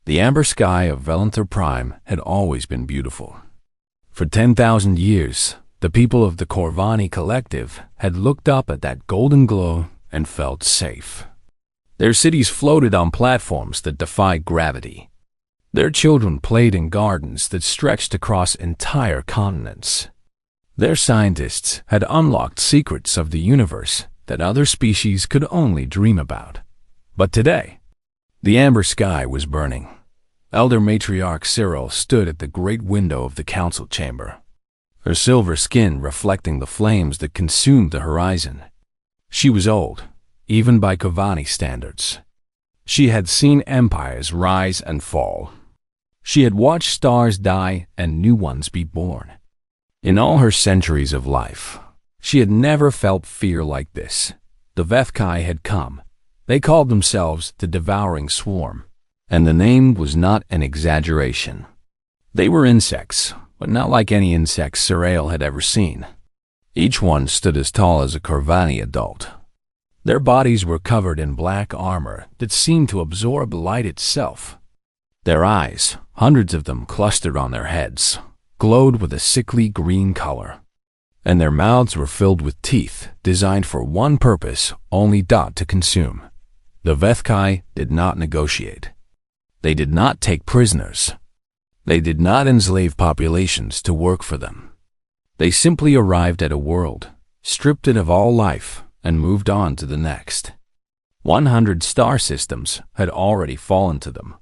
The amber sky of Velanthar Prime had always been beautiful. For 10,000 years, the people of the Corvani Collective had looked up at that golden glow and felt safe. Their cities floated on platforms that defied gravity. Their children played in gardens that stretched across entire continents. Their scientists had unlocked secrets of the universe that other species could only dream about. But today, the amber sky was burning. Elder Matriarch Cyril stood at the great window of the council chamber, her silver skin reflecting the flames that consumed the horizon. She was old, even by Corvani standards. She had seen empires rise and fall. She had watched stars die and new ones be born. In all her centuries of life, she had never felt fear like this. The Vethkai had come. They called themselves the Devouring Swarm, and the name was not an exaggeration. They were insects, but not like any insects Surael had ever seen. Each one stood as tall as a Corvani adult. Their bodies were covered in black armor that seemed to absorb light itself. Their eyes, hundreds of them clustered on their heads, glowed with a sickly green color, and their mouths were filled with teeth designed for one purpose, only to consume. The Vethkai did not negotiate. They did not take prisoners. They did not enslave populations to work for them. They simply arrived at a world, stripped it of all life, and moved on to the next. 100 star systems had already fallen to them.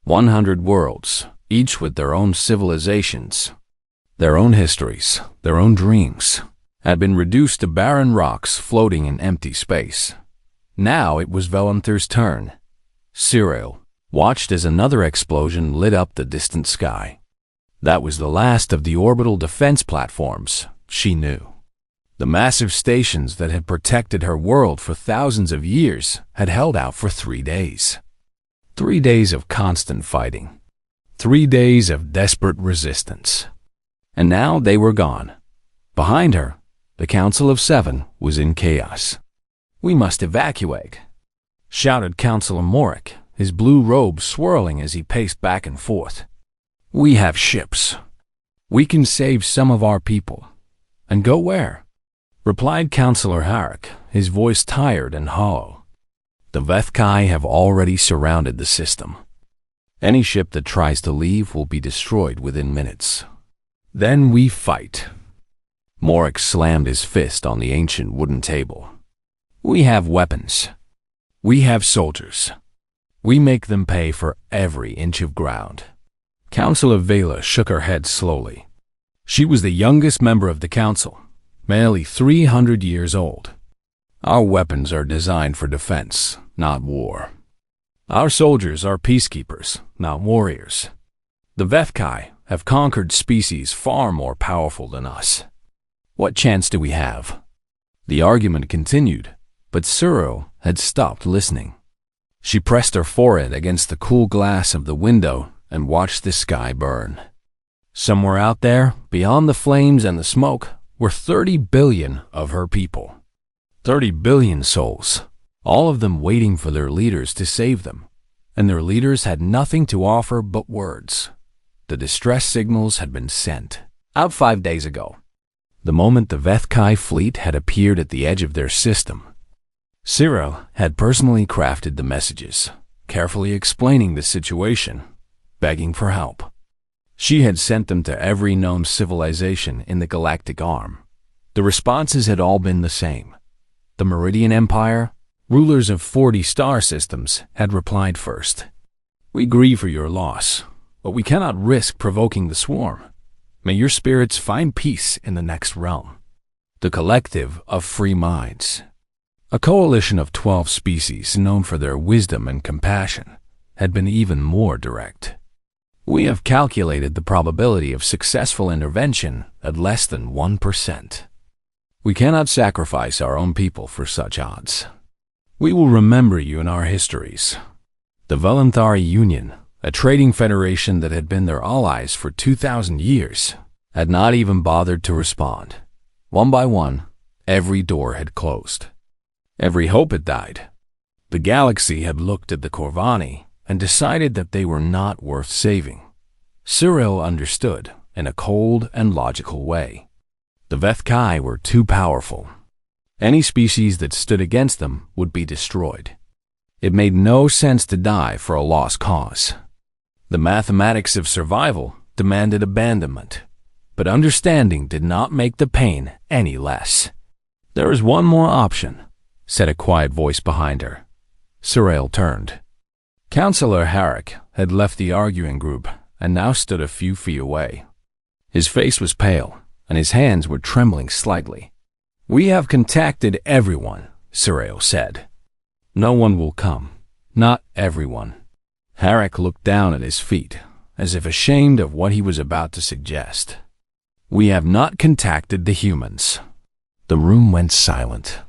100 worlds, each with their own civilizations, their own histories, their own dreams, had been reduced to barren rocks floating in empty space. Now it was Velanthar's turn. Cyril watched as another explosion lit up the distant sky. That was the last of the orbital defense platforms, she knew. The massive stations that had protected her world for thousands of years had held out for 3 days. 3 days of constant fighting. 3 days of desperate resistance. And now they were gone. Behind her, the Council of Seven was in chaos. "We must evacuate," shouted Councilor Morik, his blue robe swirling as he paced back and forth. "We have ships. We can save some of our people." "And go where?" replied Councilor Harak, his voice tired and hollow. "The Vethkai have already surrounded the system. Any ship that tries to leave will be destroyed within minutes. Then we fight." Morik slammed his fist on the ancient wooden table. "We have weapons. We have soldiers. We make them pay for every inch of ground." Councilor Vela shook her head slowly. She was the youngest member of the council, barely 300 years old. "Our weapons are designed for defense, not war. Our soldiers are peacekeepers, not warriors. The Vethkai have conquered species far more powerful than us. What chance do we have?" The argument continued, but Cyril had stopped listening. She pressed her forehead against the cool glass of the window and watched the sky burn. Somewhere out there, beyond the flames and the smoke, were 30 billion of her people. 30 billion souls, all of them waiting for their leaders to save them, and their leaders had nothing to offer but words. The distress signals had been sent out 5 days ago, the moment the Vethkai fleet had appeared at the edge of their system. Cyril had personally crafted the messages, carefully explaining the situation, begging for help. She had sent them to every known civilization in the galactic arm. The responses had all been the same. The Meridian Empire, rulers of 40 star systems, had replied first. "We grieve for your loss, but we cannot risk provoking the swarm. May your spirits find peace in the next realm." The Collective of Free Minds, a coalition of 12 species known for their wisdom and compassion, had been even more direct. "We have calculated the probability of successful intervention at less than 1%. We cannot sacrifice our own people for such odds. We will remember you in our histories." The Velanthari Union, a trading federation that had been their allies for 2,000 years, had not even bothered to respond. One by one, every door had closed. Every hope had died. The galaxy had looked at the Corvani and decided that they were not worth saving. Cyril understood in a cold and logical way. The Vethkai were too powerful. Any species that stood against them would be destroyed. It made no sense to die for a lost cause. The mathematics of survival demanded abandonment, but understanding did not make the pain any less. "There is one more option," said a quiet voice behind her. Cyril turned. Counselor Herrick had left the arguing group and now stood a few feet away. His face was pale, and his hands were trembling slightly. "We have contacted everyone," Cyril said. "No one will come. Not everyone." Herrick looked down at his feet, as if ashamed of what he was about to suggest. "We have not contacted the humans." The room went silent.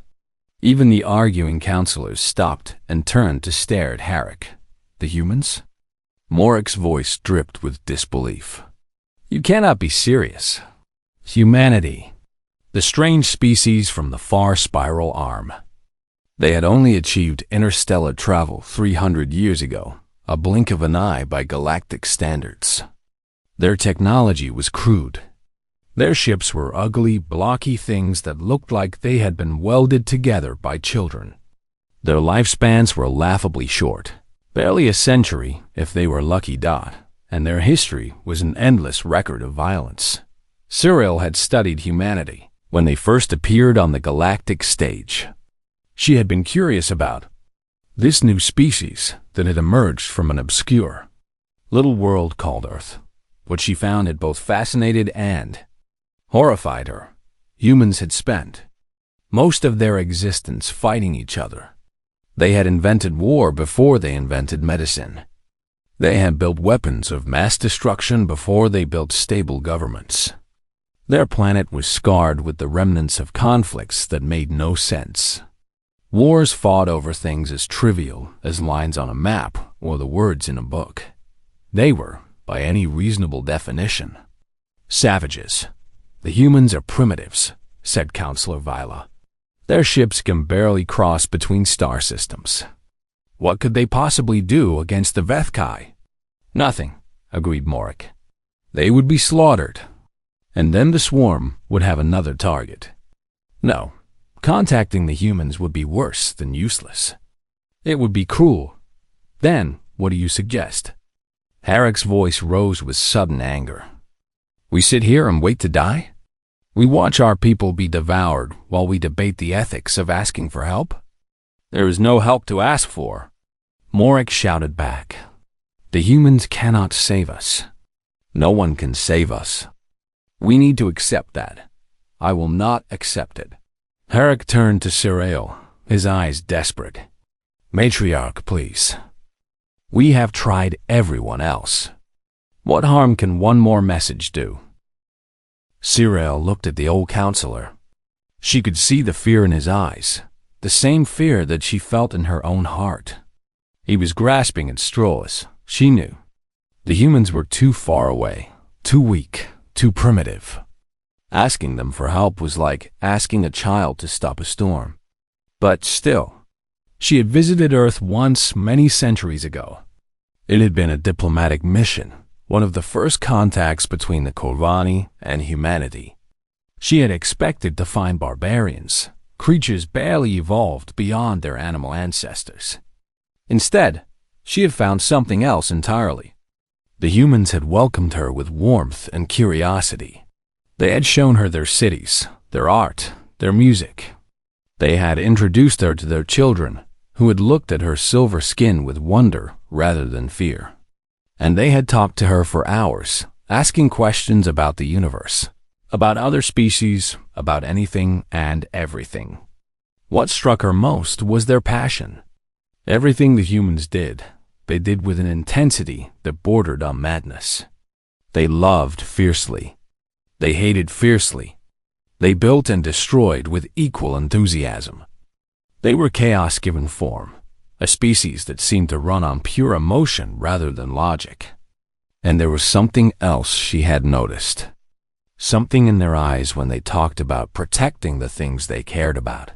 Even the arguing counselors stopped and turned to stare at Herrick. "The humans?" Morrick's voice dripped with disbelief. "You cannot be serious." Humanity. The strange species from the far spiral arm. They had only achieved interstellar travel 300 years ago, a blink of an eye by galactic standards. Their technology was crude. Their ships were ugly, blocky things that looked like they had been welded together by children. Their lifespans were laughably short, barely a century if they were lucky. And their history was an endless record of violence. Cyril had studied humanity when they first appeared on the galactic stage. She had been curious about this new species that had emerged from an obscure little world called Earth. What she found had both fascinated and horrified her. Humans had spent most of their existence fighting each other. They had invented war before they invented medicine. They had built weapons of mass destruction before they built stable governments. Their planet was scarred with the remnants of conflicts that made no sense. Wars fought over things as trivial as lines on a map or the words in a book. They were, by any reasonable definition, savages. "The humans are primitives," said Counselor Vila. "Their ships can barely cross between star systems. What could they possibly do against the Vethkai?" "Nothing," agreed Morrick. "They would be slaughtered, and then the swarm would have another target. No, contacting the humans would be worse than useless. It would be cruel. Then, what do you suggest?" Herrick's voice rose with sudden anger. "We sit here and wait to die? We watch our people be devoured while we debate the ethics of asking for help? There is no help to ask for." Morrick shouted back. "The humans cannot save us. No one can save us. We need to accept that. I will not accept it." Herrick turned to Cyril, his eyes desperate. "Matriarch, please. We have tried everyone else. What harm can one more message do?" Cyril looked at the old counselor. She could see the fear in his eyes, the same fear that she felt in her own heart. He was grasping at straws, she knew. The humans were too far away, too weak, too primitive. Asking them for help was like asking a child to stop a storm. But still, she had visited Earth once many centuries ago. It had been a diplomatic mission, one of the first contacts between the Corvani and humanity. She had expected to find barbarians, creatures barely evolved beyond their animal ancestors. Instead, she had found something else entirely. The humans had welcomed her with warmth and curiosity. They had shown her their cities, their art, their music. They had introduced her to their children, who had looked at her silver skin with wonder rather than fear. And they had talked to her for hours, asking questions about the universe, about other species, about anything and everything. What struck her most was their passion. Everything the humans did, they did with an intensity that bordered on madness. They loved fiercely. They hated fiercely. They built and destroyed with equal enthusiasm. They were chaos given form, a species that seemed to run on pure emotion rather than logic. And there was something else she had noticed. Something in their eyes when they talked about protecting the things they cared about.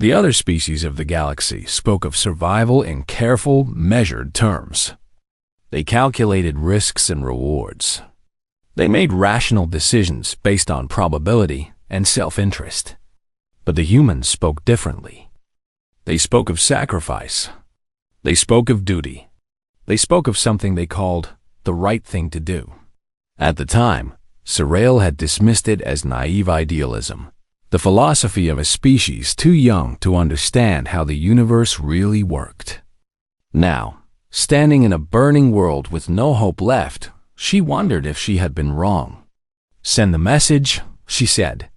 The other species of the galaxy spoke of survival in careful, measured terms. They calculated risks and rewards. They made rational decisions based on probability and self-interest. But the humans spoke differently. They spoke of sacrifice. They spoke of duty. They spoke of something they called the right thing to do. At the time, Serail had dismissed it as naive idealism, the philosophy of a species too young to understand how the universe really worked. Now, standing in a burning world with no hope left, she wondered if she had been wrong. "Send the message," she said.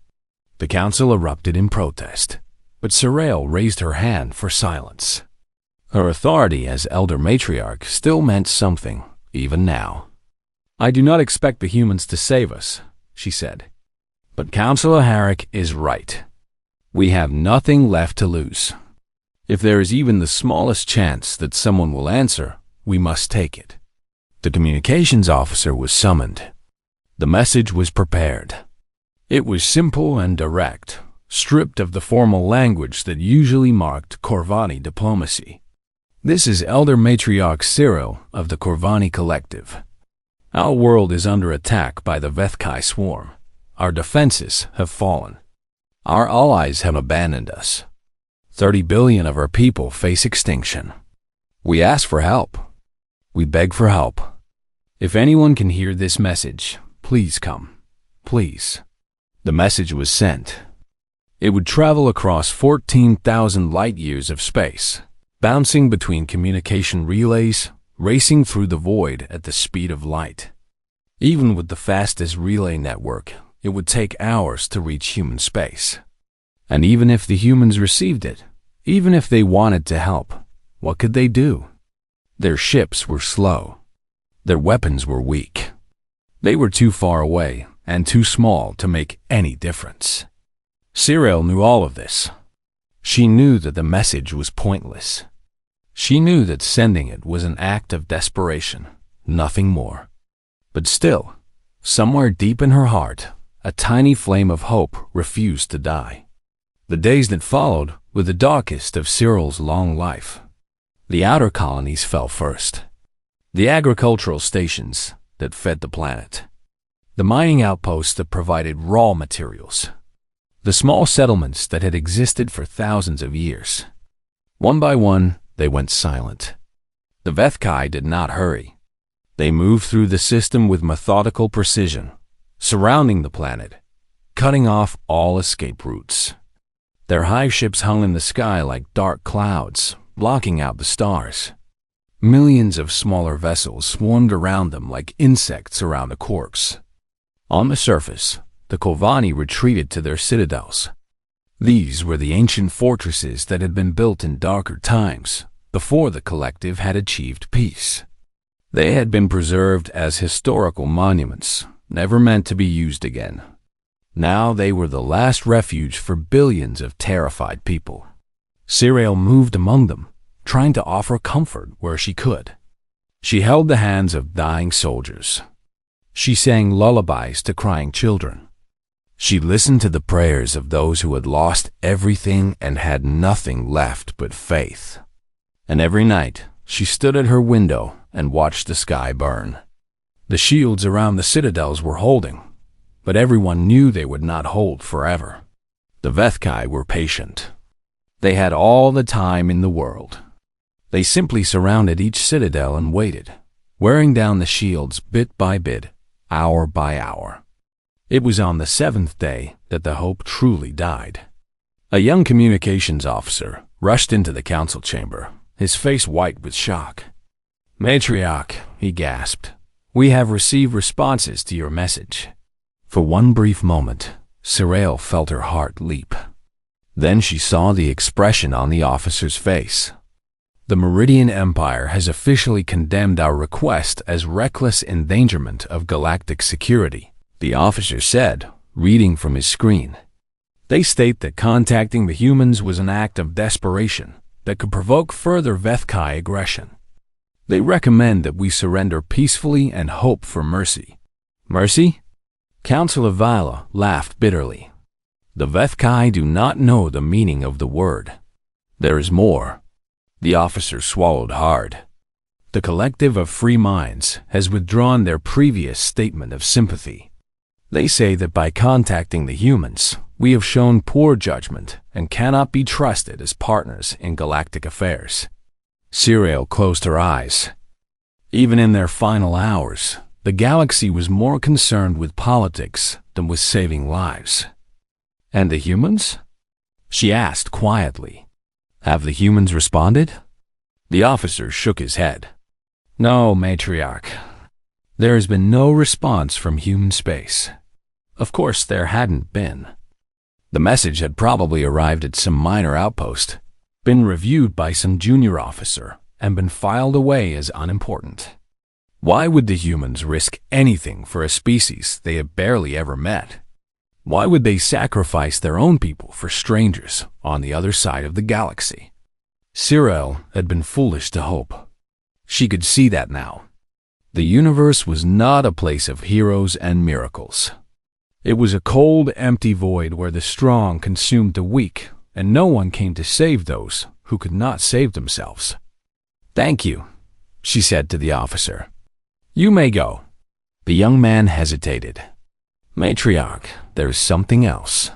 The council erupted in protest, but Serail raised her hand for silence. Her authority as elder matriarch still meant something, even now. "I do not expect the humans to save us," she said. "But Councillor Herrick is right. We have nothing left to lose. If there is even the smallest chance that someone will answer, we must take it." The communications officer was summoned. The message was prepared. It was simple and direct, stripped of the formal language that usually marked Corvani diplomacy. "This is Elder Matriarch Cyril of the Corvani Collective. Our world is under attack by the Vethkai swarm. Our defenses have fallen. Our allies have abandoned us. 30 billion of our people face extinction. We ask for help. We beg for help. If anyone can hear this message, please come. Please." The message was sent. It would travel across 14,000 light-years of space, bouncing between communication relays, racing through the void at the speed of light. Even with the fastest relay network, it would take hours to reach human space. And even if the humans received it, even if they wanted to help, what could they do? Their ships were slow. Their weapons were weak. They were too far away and too small to make any difference. Cyril knew all of this. She knew that the message was pointless. She knew that sending it was an act of desperation, nothing more. But still, somewhere deep in her heart, a tiny flame of hope refused to die. The days that followed were the darkest of Cyril's long life. The outer colonies fell first. The agricultural stations that fed the planet. The mining outposts that provided raw materials. The small settlements that had existed for thousands of years. One by one, they went silent. The Vethkai did not hurry. They moved through the system with methodical precision, surrounding the planet, cutting off all escape routes. Their hive ships hung in the sky like dark clouds, blocking out the stars. Millions of smaller vessels swarmed around them like insects around a corpse. On the surface, the Corvani retreated to their citadels. These were the ancient fortresses that had been built in darker times, before the collective had achieved peace. They had been preserved as historical monuments, never meant to be used again. Now they were the last refuge for billions of terrified people. Cyril moved among them, trying to offer comfort where she could. She held the hands of dying soldiers. She sang lullabies to crying children. She listened to the prayers of those who had lost everything and had nothing left but faith. And every night, she stood at her window and watched the sky burn. The shields around the citadels were holding, but everyone knew they would not hold forever. The Vethkai were patient. They had all the time in the world. They simply surrounded each citadel and waited, wearing down the shields bit by bit, hour by hour. It was on the 7th day that the hope truly died. A young communications officer rushed into the council chamber, his face white with shock. "Matriarch," he gasped, "we have received responses to your message." For one brief moment, Cyril felt her heart leap. Then she saw the expression on the officer's face. "The Meridian Empire has officially condemned our request as reckless endangerment of galactic security," the officer said, reading from his screen. "They state that contacting the humans was an act of desperation that could provoke further Vethkai aggression. They recommend that we surrender peacefully and hope for mercy." "Mercy?" Councillor Viola laughed bitterly. The Vethkai do not know the meaning of the word. There is more. The officer swallowed hard. The collective of free minds has withdrawn their previous statement of sympathy. They say that by contacting the humans, we have shown poor judgment and cannot be trusted as partners in galactic affairs. Siriel closed her eyes. Even in their final hours, the galaxy was more concerned with politics than with saving lives. And the humans? She asked quietly. Have the humans responded? The officer shook his head. No, matriarch. There has been no response from human space. Of course, there hadn't been. The message had probably arrived at some minor outpost, been reviewed by some junior officer, and been filed away as unimportant. Why would the humans risk anything for a species they had barely ever met? Why would they sacrifice their own people for strangers on the other side of the galaxy? Siriel had been foolish to hope. She could see that now. The universe was not a place of heroes and miracles. It was a cold, empty void where the strong consumed the weak, and no one came to save those who could not save themselves. Thank you, she said to the officer. You may go. The young man hesitated. Matriarch, there is something else.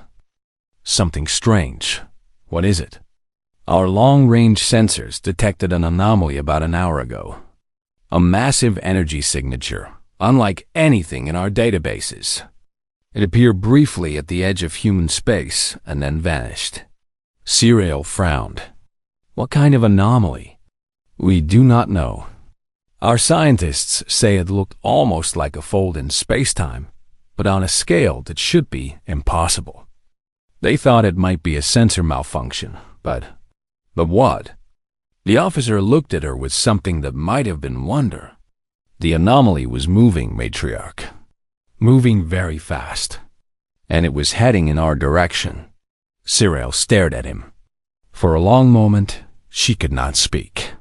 Something strange. What is it? Our long-range sensors detected an anomaly about an hour ago. A massive energy signature, unlike anything in our databases. It appeared briefly at the edge of human space and then vanished. Siriel frowned. What kind of anomaly? We do not know. Our scientists say it looked almost like a fold in space-time, but on a scale that should be impossible. They thought it might be a sensor malfunction, but what? The officer looked at her with something that might have been wonder. The anomaly was moving, matriarch. Moving very fast. And it was heading in our direction. Siriel stared at him. For a long moment, she could not speak.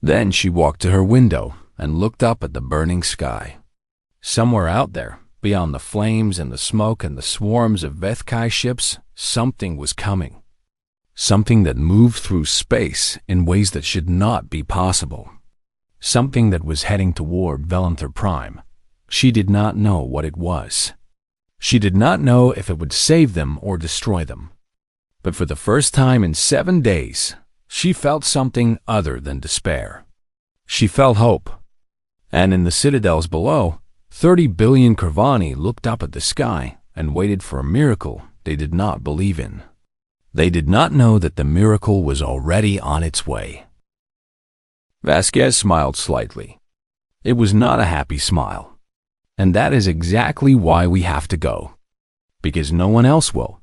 Then she walked to her window and looked up at the burning sky. Somewhere out there, beyond the flames and the smoke and the swarms of Vethkai ships, something was coming. Something that moved through space in ways that should not be possible. Something that was heading toward Velanther Prime. She did not know what it was. She did not know if it would save them or destroy them. But for the first time in 7 days, she felt something other than despair. She felt hope. And in the citadels below, 30 billion Corvani looked up at the sky and waited for a miracle they did not believe in. They did not know that the miracle was already on its way. Vasquez smiled slightly. It was not a happy smile. And that is exactly why we have to go. Because no one else will.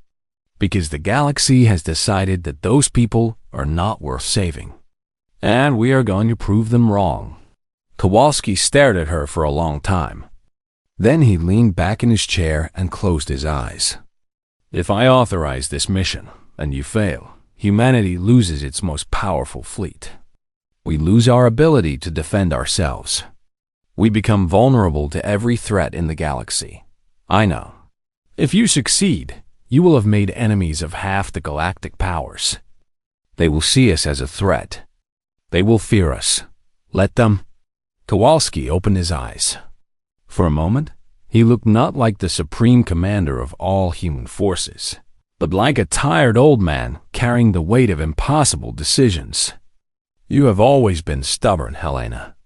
Because the galaxy has decided that those people are not worth saving. And we are going to prove them wrong. Kowalski stared at her for a long time. Then he leaned back in his chair and closed his eyes. If I authorize this mission, and you fail, humanity loses its most powerful fleet. We lose our ability to defend ourselves. We become vulnerable to every threat in the galaxy. I know. If you succeed, you will have made enemies of half the galactic powers. They will see us as a threat. They will fear us. Let them. Kowalski opened his eyes. For a moment, he looked not like the supreme commander of all human forces, but like a tired old man carrying the weight of impossible decisions. You have always been stubborn, Helena.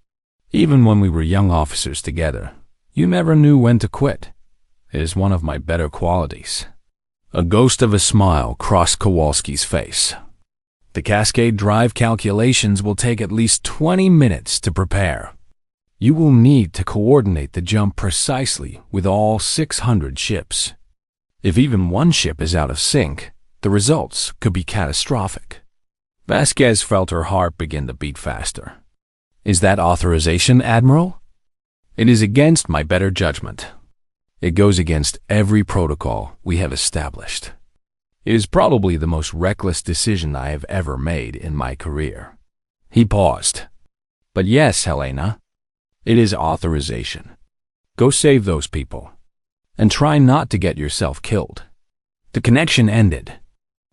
Even when we were young officers together, you never knew when to quit. It is one of my better qualities. A ghost of a smile crossed Kowalski's face. The Cascade Drive calculations will take at least 20 minutes to prepare. You will need to coordinate the jump precisely with all 600 ships. If even one ship is out of sync, the results could be catastrophic. Vasquez felt her heart begin to beat faster. Is that authorization, Admiral? It is against my better judgment. It goes against every protocol we have established. It is probably the most reckless decision I have ever made in my career. He paused. But yes, Helena, it is authorization. Go save those people. And try not to get yourself killed. The connection ended.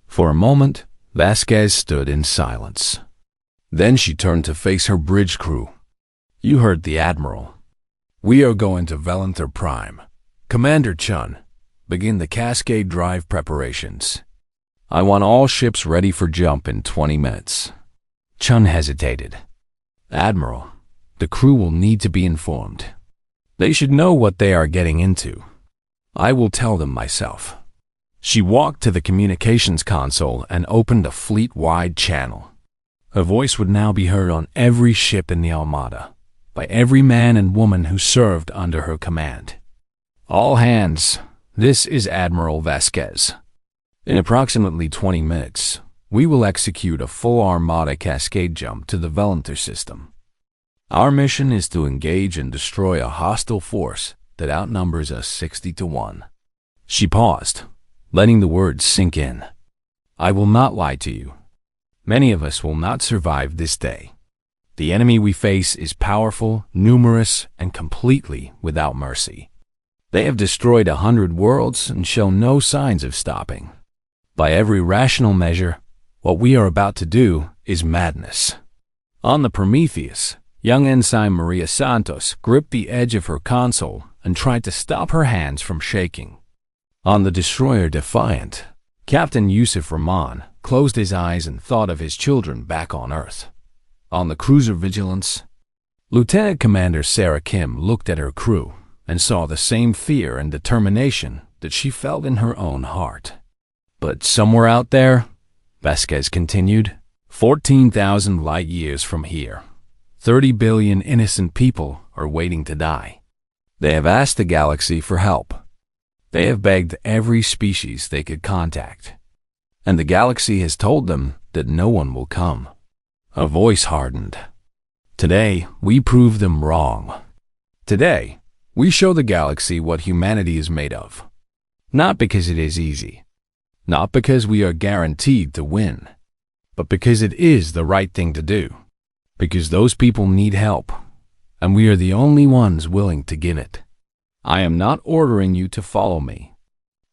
For a moment, Vasquez stood in silence. Then she turned to face her bridge crew. "You heard the Admiral. We are going to Valenther Prime. Commander Chun, begin the Cascade Drive preparations. I want all ships ready for jump in 20 minutes. Chun hesitated. "Admiral, the crew will need to be informed. They should know what they are getting into. I will tell them myself." She walked to the communications console and opened a fleet-wide channel. Her voice would now be heard on every ship in the Armada, by every man and woman who served under her command. "All hands, this is Admiral Vasquez. In approximately 20 minutes, we will execute a full Armada cascade jump to the Valenther system. Our mission is to engage and destroy a hostile force that outnumbers us 60 to 1. She paused, letting the words sink in. "I will not lie to you. Many of us will not survive this day. The enemy we face is powerful, numerous, and completely without mercy. They have destroyed 100 worlds and show no signs of stopping. By every rational measure, what we are about to do is madness." On the Prometheus, young Ensign Maria Santos gripped the edge of her console and tried to stop her hands from shaking. On the destroyer Defiant, Captain Yusuf Rahman closed his eyes and thought of his children back on Earth. On the cruiser Vigilance, Lieutenant Commander Sarah Kim looked at her crew and saw the same fear and determination that she felt in her own heart. "But somewhere out there," Vasquez continued, 14,000 light years from here, 30 billion innocent people are waiting to die. They have asked the galaxy for help. They have begged every species they could contact. And the galaxy has told them that no one will come." A voice hardened. "Today, we prove them wrong. Today, we show the galaxy what humanity is made of. Not because it is easy. Not because we are guaranteed to win. But because it is the right thing to do. Because those people need help, and we are the only ones willing to give it. I am not ordering you to follow me.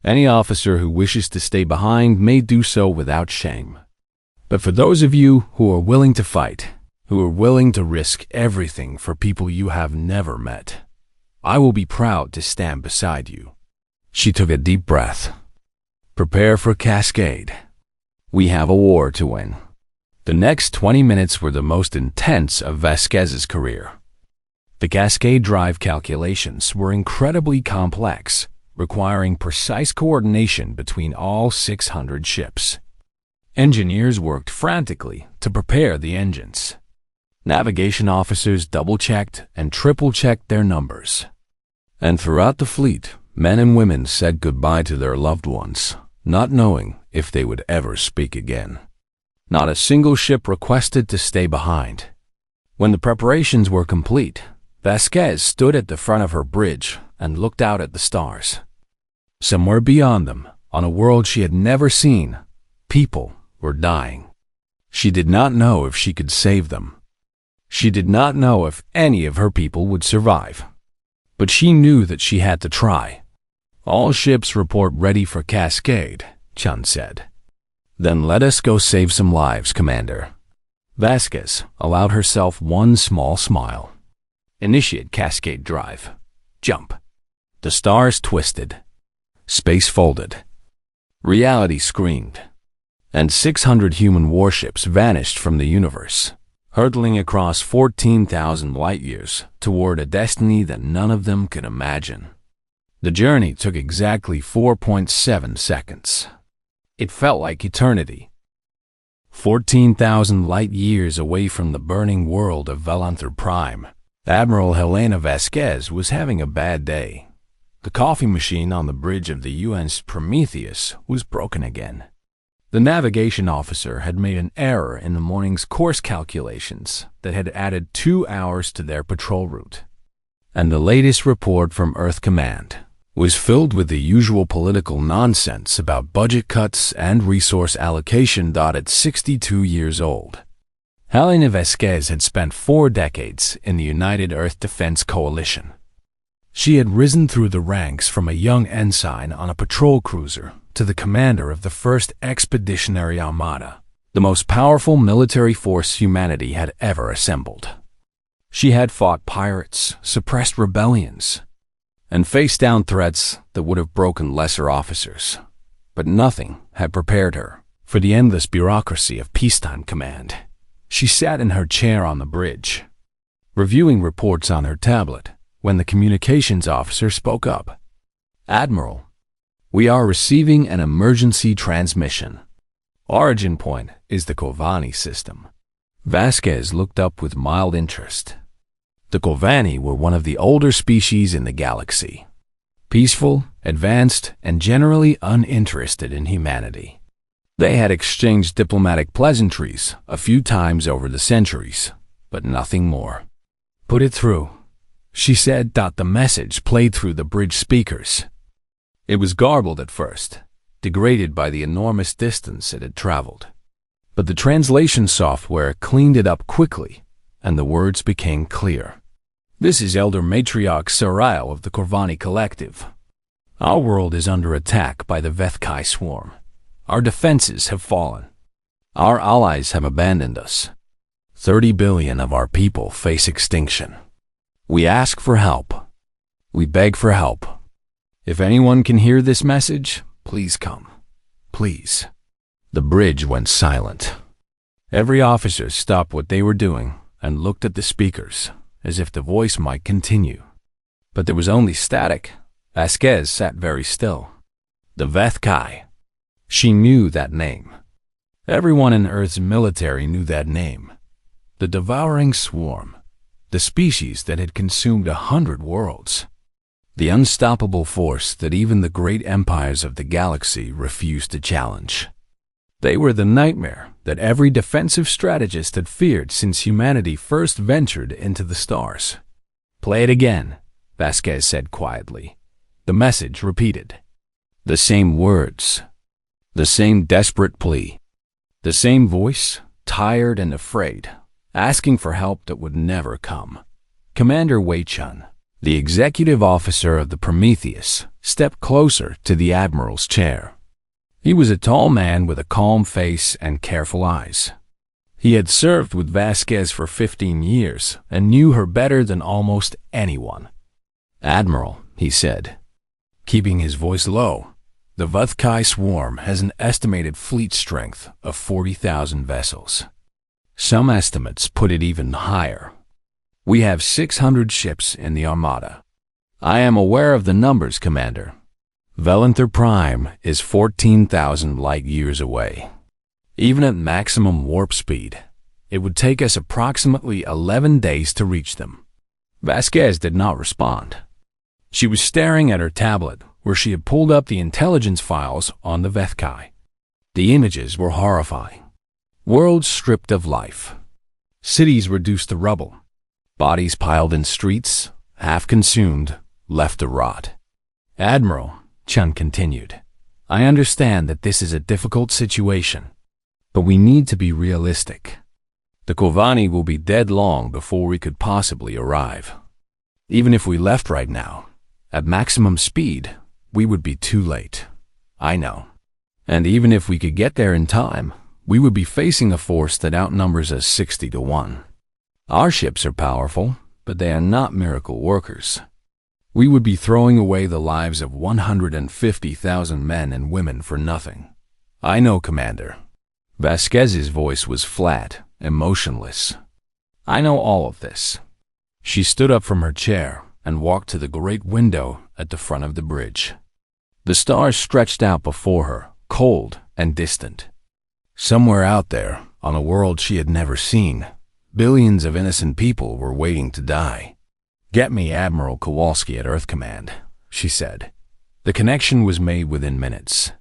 Any officer who wishes to stay behind may do so without shame. But for those of you who are willing to fight, who are willing to risk everything for people you have never met, I will be proud to stand beside you." She took a deep breath. "Prepare for Cascade. We have a war to win." The next 20 minutes were the most intense of Vasquez's career. The Cascade Drive calculations were incredibly complex, requiring precise coordination between all 600 ships. Engineers worked frantically to prepare the engines. Navigation officers double-checked and triple-checked their numbers. And throughout the fleet, men and women said goodbye to their loved ones, not knowing if they would ever speak again. Not a single ship requested to stay behind. When the preparations were complete, Vasquez stood at the front of her bridge and looked out at the stars. Somewhere beyond them, on a world she had never seen, people were dying. She did not know if she could save them. She did not know if any of her people would survive. But she knew that she had to try. "All ships report ready for Cascade," Chun said. "Then let us go save some lives, Commander." Vasquez allowed herself one small smile. "Initiate Cascade Drive. Jump." The stars twisted. Space folded. Reality screamed. And 600 human warships vanished from the universe, hurtling across 14,000 light years toward a destiny that none of them could imagine. The journey took exactly 4.7 seconds. It felt like eternity. 14,000 light years away from the burning world of Valenther Prime, Admiral Helena Vasquez was having a bad day. The coffee machine on the bridge of the UN's Prometheus was broken again. The navigation officer had made an error in the morning's course calculations that had added 2 hours to their patrol route. And the latest report from Earth Command was filled with the usual political nonsense about budget cuts and resource allocation. At 62 years old, Helena Vasquez had spent 4 decades in the United Earth Defense Coalition. She had risen through the ranks from a young ensign on a patrol cruiser to the commander of the First Expeditionary Armada, the most powerful military force humanity had ever assembled. She had fought pirates, suppressed rebellions, and faced down threats that would have broken lesser officers. But nothing had prepared her for the endless bureaucracy of peacetime command. She sat in her chair on the bridge, reviewing reports on her tablet, when the communications officer spoke up. "Admiral, we are receiving an emergency transmission. Origin point is the Corvani system." Vasquez looked up with mild interest. The Corvani were one of the older species in the galaxy. Peaceful, advanced, and generally uninterested in humanity. They had exchanged diplomatic pleasantries a few times over the centuries, but nothing more. "Put it through," she said. The message played through the bridge speakers. It was garbled at first, degraded by the enormous distance it had traveled. But the translation software cleaned it up quickly, and the words became clear. "This is Elder Matriarch Sarail of the Corvani Collective. Our world is under attack by the Vethkai swarm. Our defenses have fallen. Our allies have abandoned us. 30 billion of our people face extinction. We ask for help. We beg for help. If anyone can hear this message, please come. Please." The bridge went silent. Every officer stopped what they were doing and looked at the speakers, as if the voice might continue. But there was only static. Vasquez sat very still. The Vethkai. She knew that name. Everyone in Earth's military knew that name. The devouring swarm. The species that had consumed 100 worlds. The unstoppable force that even the great empires of the galaxy refused to challenge. They were the nightmare that every defensive strategist had feared since humanity first ventured into the stars. "Play it again," Vasquez said quietly. The message repeated. The same words. The same desperate plea. The same voice, tired and afraid, asking for help that would never come. Commander Wei Chun, the executive officer of the Prometheus, stepped closer to the Admiral's chair. He was a tall man with a calm face and careful eyes. He had served with Vasquez for 15 years and knew her better than almost anyone. "Admiral," he said, keeping his voice low, "the Vethkai swarm has an estimated fleet strength of 40,000 vessels. Some estimates put it even higher. We have 600 ships in the Armada. I am aware of the numbers, Commander. Velanthur Prime is 14,000 light years away. Even at maximum warp speed, it would take us approximately 11 days to reach them." Vasquez did not respond. She was staring at her tablet, where she had pulled up the intelligence files on the Vethkai. The images were horrifying. Worlds stripped of life. Cities reduced to rubble. Bodies piled in streets, half consumed, left to rot. "Admiral," Chun continued, "I understand that this is a difficult situation, but we need to be realistic. The Corvani will be dead long before we could possibly arrive. Even if we left right now, at maximum speed, we would be too late. I know. And even if we could get there in time, we would be facing a force that outnumbers us 60 to 1. Our ships are powerful, but they are not miracle workers. We would be throwing away the lives of 150,000 men and women for nothing. I know, Commander." Vasquez's voice was flat, emotionless. "I know all of this." She stood up from her chair and walked to the great window at the front of the bridge. The stars stretched out before her, cold and distant. Somewhere out there, on a world she had never seen, billions of innocent people were waiting to die. "Get me Admiral Kowalski at Earth Command," she said. The connection was made within minutes.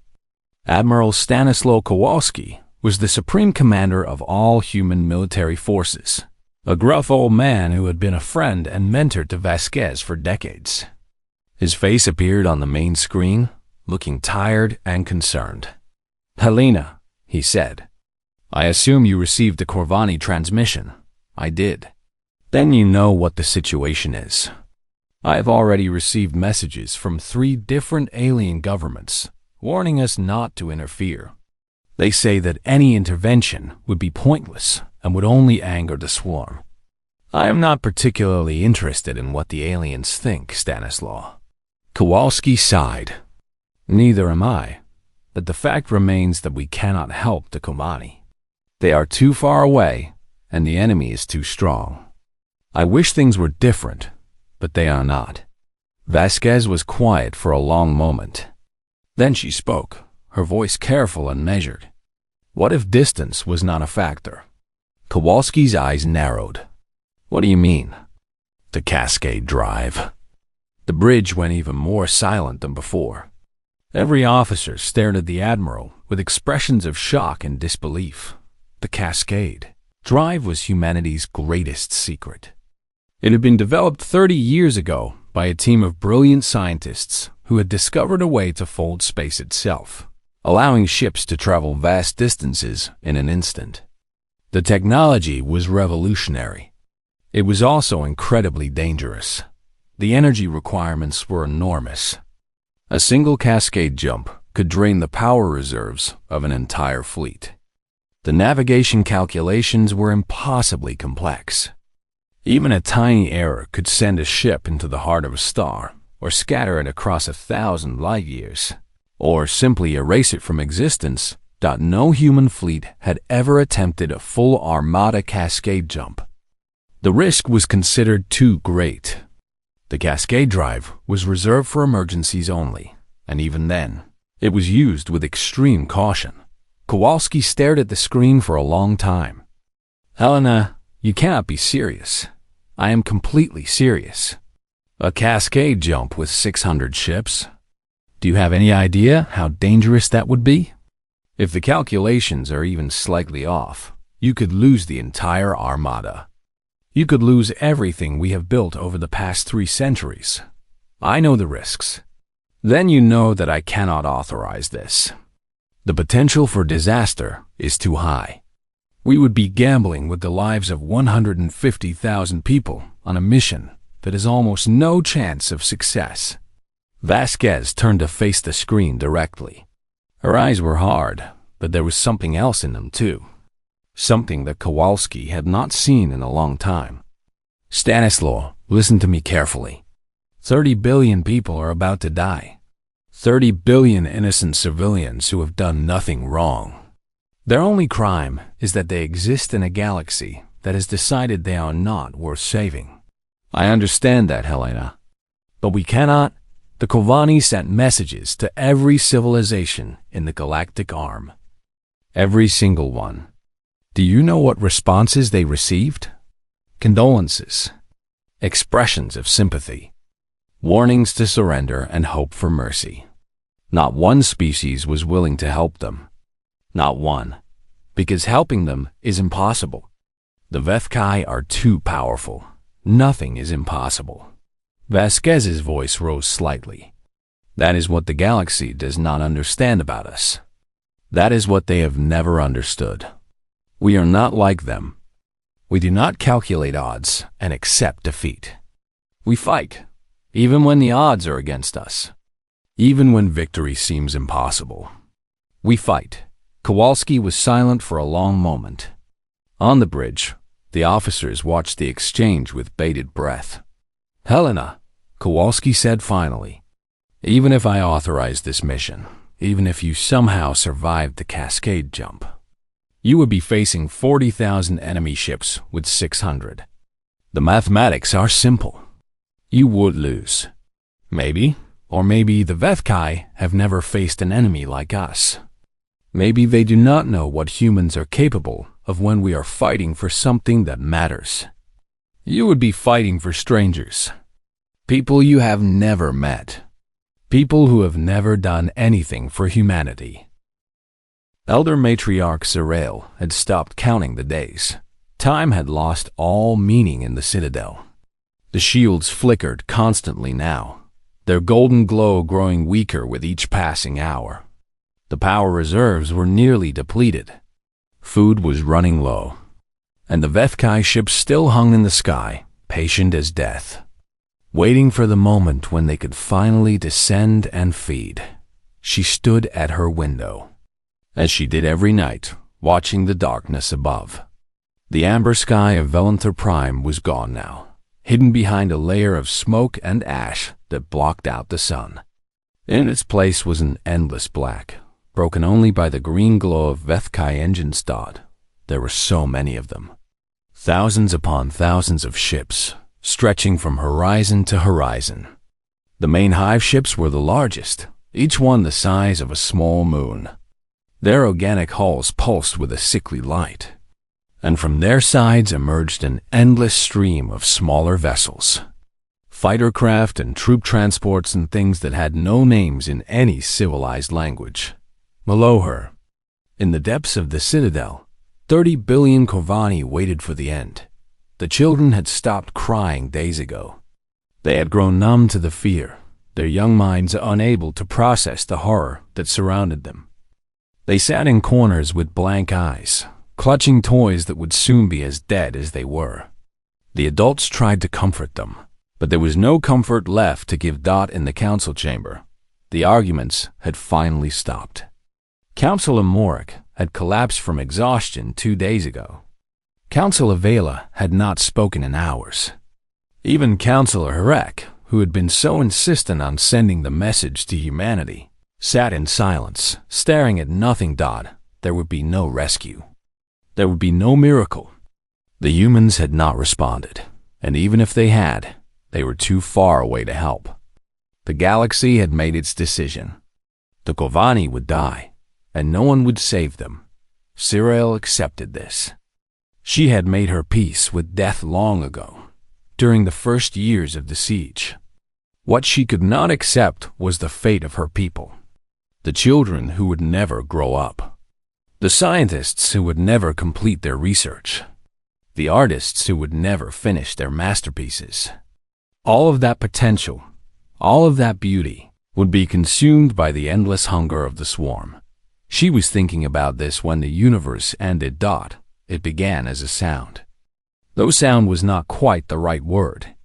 Admiral Stanislaw Kowalski was the supreme commander of all human military forces, a gruff old man who had been a friend and mentor to Vasquez for decades. His face appeared on the main screen, looking tired and concerned. "Helena," he said, "I assume you received the Corvani transmission." "I did." "Then you know what the situation is. I have already received messages from 3 different alien governments warning us not to interfere. They say that any intervention would be pointless and would only anger the swarm. I am not particularly interested in what the aliens think, Stanislaw. Kowalski sighed. Neither am I, but the fact remains that we cannot help the Kobani. They are too far away, and the enemy is too strong. I wish things were different, but they are not. Vasquez was quiet for a long moment. Then she spoke, her voice careful and measured. What if distance was not a factor? Kowalski's eyes narrowed. What do you mean? The Cascade Drive. The bridge went even more silent than before. Every officer stared at the Admiral with expressions of shock and disbelief. The Cascade Drive was humanity's greatest secret. It had been developed 30 years ago by a team of brilliant scientists who had discovered a way to fold space itself, allowing ships to travel vast distances in an instant. The technology was revolutionary. It was also incredibly dangerous. The energy requirements were enormous. A single cascade jump could drain the power reserves of an entire fleet. The navigation calculations were impossibly complex. Even a tiny error could send a ship into the heart of a star, or scatter it across 1,000 light years, or simply erase it from existence. No human fleet had ever attempted a full armada cascade jump. The risk was considered too great. The Cascade Drive was reserved for emergencies only, and even then, it was used with extreme caution. Kowalski stared at the screen for a long time. Helena, you cannot be serious. I am completely serious. A cascade jump with 600 ships? Do you have any idea how dangerous that would be? If the calculations are even slightly off, you could lose the entire armada. You could lose everything we have built over the past 3 centuries. I know the risks. Then you know that I cannot authorize this. The potential for disaster is too high. We would be gambling with the lives of 150,000 people on a mission that has almost no chance of success. Vasquez turned to face the screen directly. Her eyes were hard, but there was something else in them too. Something that Kowalski had not seen in a long time. Stanislaw, listen to me carefully. 30 billion people are about to die. 30 billion innocent civilians who have done nothing wrong. Their only crime is that they exist in a galaxy that has decided they are not worth saving. I understand that, Helena. But we cannot. The Kobani sent messages to every civilization in the galactic arm. Every single one. Do you know what responses they received? Condolences, expressions of sympathy, warnings to surrender and hope for mercy. Not one species was willing to help them. Not one, because helping them is impossible. The Vethkai are too powerful. Nothing is impossible. Vasquez's voice rose slightly. That is what the galaxy does not understand about us. That is what they have never understood. We are not like them. We do not calculate odds and accept defeat. We fight, even when the odds are against us. Even when victory seems impossible. We fight. Kowalski was silent for a long moment. On the bridge, the officers watched the exchange with bated breath. Helena, Kowalski said finally, even if I authorize this mission, even if you somehow survived the cascade jump, you would be facing 40,000 enemy ships with 600. The mathematics are simple. You would lose. Maybe, or maybe the Vethkai have never faced an enemy like us. Maybe they do not know what humans are capable of when we are fighting for something that matters. You would be fighting for strangers. People you have never met. People who have never done anything for humanity. Elder Matriarch Zerael had stopped counting the days. Time had lost all meaning in the Citadel. The shields flickered constantly now, their golden glow growing weaker with each passing hour. The power reserves were nearly depleted. Food was running low, and the Vethkai ships still hung in the sky, patient as death. waiting for the moment when they could finally descend and feed. She stood at her window, as she did every night, watching the darkness above. The amber sky of Velanthur Prime was gone now, hidden behind a layer of smoke and ash that blocked out the sun. In its place was an endless black, broken only by the green glow of Vethkai engine Stod. There were so many of them. Thousands upon thousands of ships, stretching from horizon to horizon. The main hive ships were the largest, each one the size of a small moon. Their organic hulls pulsed with a sickly light, and from their sides emerged an endless stream of smaller vessels. Fighter craft and troop transports and things that had no names in any civilized language. Below her, in the depths of the citadel, 30 billion Corvani waited for the end. The children had stopped crying days ago. They had grown numb to the fear, their young minds unable to process the horror that surrounded them. They sat in corners with blank eyes, clutching toys that would soon be as dead as they were. The adults tried to comfort them, but there was no comfort left to give Dot in the council chamber. The arguments had finally stopped. Councillor Morik had collapsed from exhaustion 2 days ago. Councillor Vela had not spoken in hours. Even Councillor Harek, who had been so insistent on sending the message to humanity, sat in silence, staring at nothing. There would be no rescue. There would be no miracle. The humans had not responded, and even if they had, they were too far away to help. The galaxy had made its decision. The Corvani would die, and no one would save them. Sirael accepted this. She had made her peace with death long ago, during the first years of the siege. What she could not accept was the fate of her people. The children who would never grow up. The scientists who would never complete their research. The artists who would never finish their masterpieces. All of that potential, all of that beauty, would be consumed by the endless hunger of the swarm. She was thinking about this when the universe ended. It began as a sound. Though sound was not quite the right word.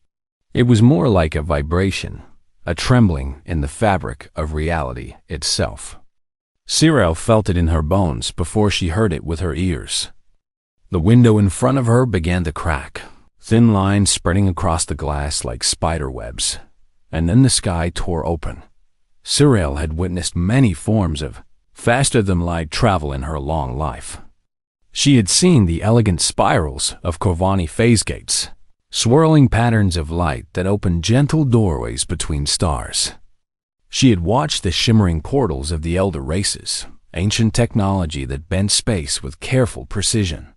It was more like a vibration, a trembling in the fabric of reality itself. Sirael felt it in her bones before she heard it with her ears. The window in front of her began to crack, thin lines spreading across the glass like spider webs, and then the sky tore open. Sirael had witnessed many forms of faster-than-light travel in her long life. She had seen the elegant spirals of Corvani phase gates, swirling patterns of light that opened gentle doorways between stars. She had watched the shimmering portals of the elder races, ancient technology that bent space with careful precision.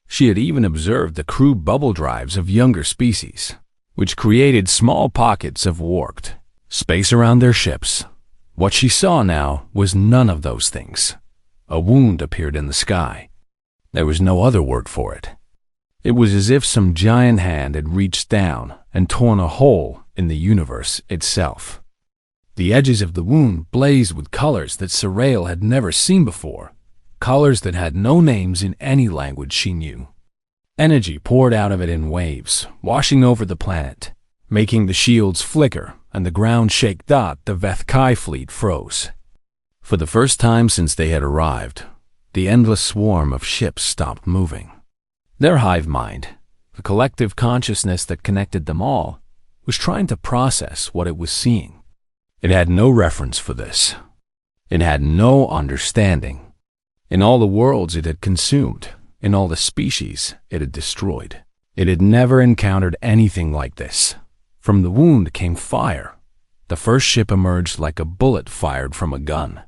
She had even observed the crude bubble drives of younger species, which created small pockets of warped space around their ships. What she saw now was none of those things. A wound appeared in the sky. There was no other word for it. It was as if some giant hand had reached down and torn a hole in the universe itself. The edges of the wound blazed with colors that Sirael had never seen before, colors that had no names in any language she knew. Energy poured out of it in waves, washing over the planet, making the shields flicker and the ground shake. The Vethkai fleet froze. For the first time since they had arrived, the endless swarm of ships stopped moving. Their hive mind, the collective consciousness that connected them all, was trying to process what it was seeing. It had no reference for this. It had no understanding. In all the worlds it had consumed, in all the species it had destroyed, it had never encountered anything like this. From the wound came fire. The first ship emerged like a bullet fired from a gun.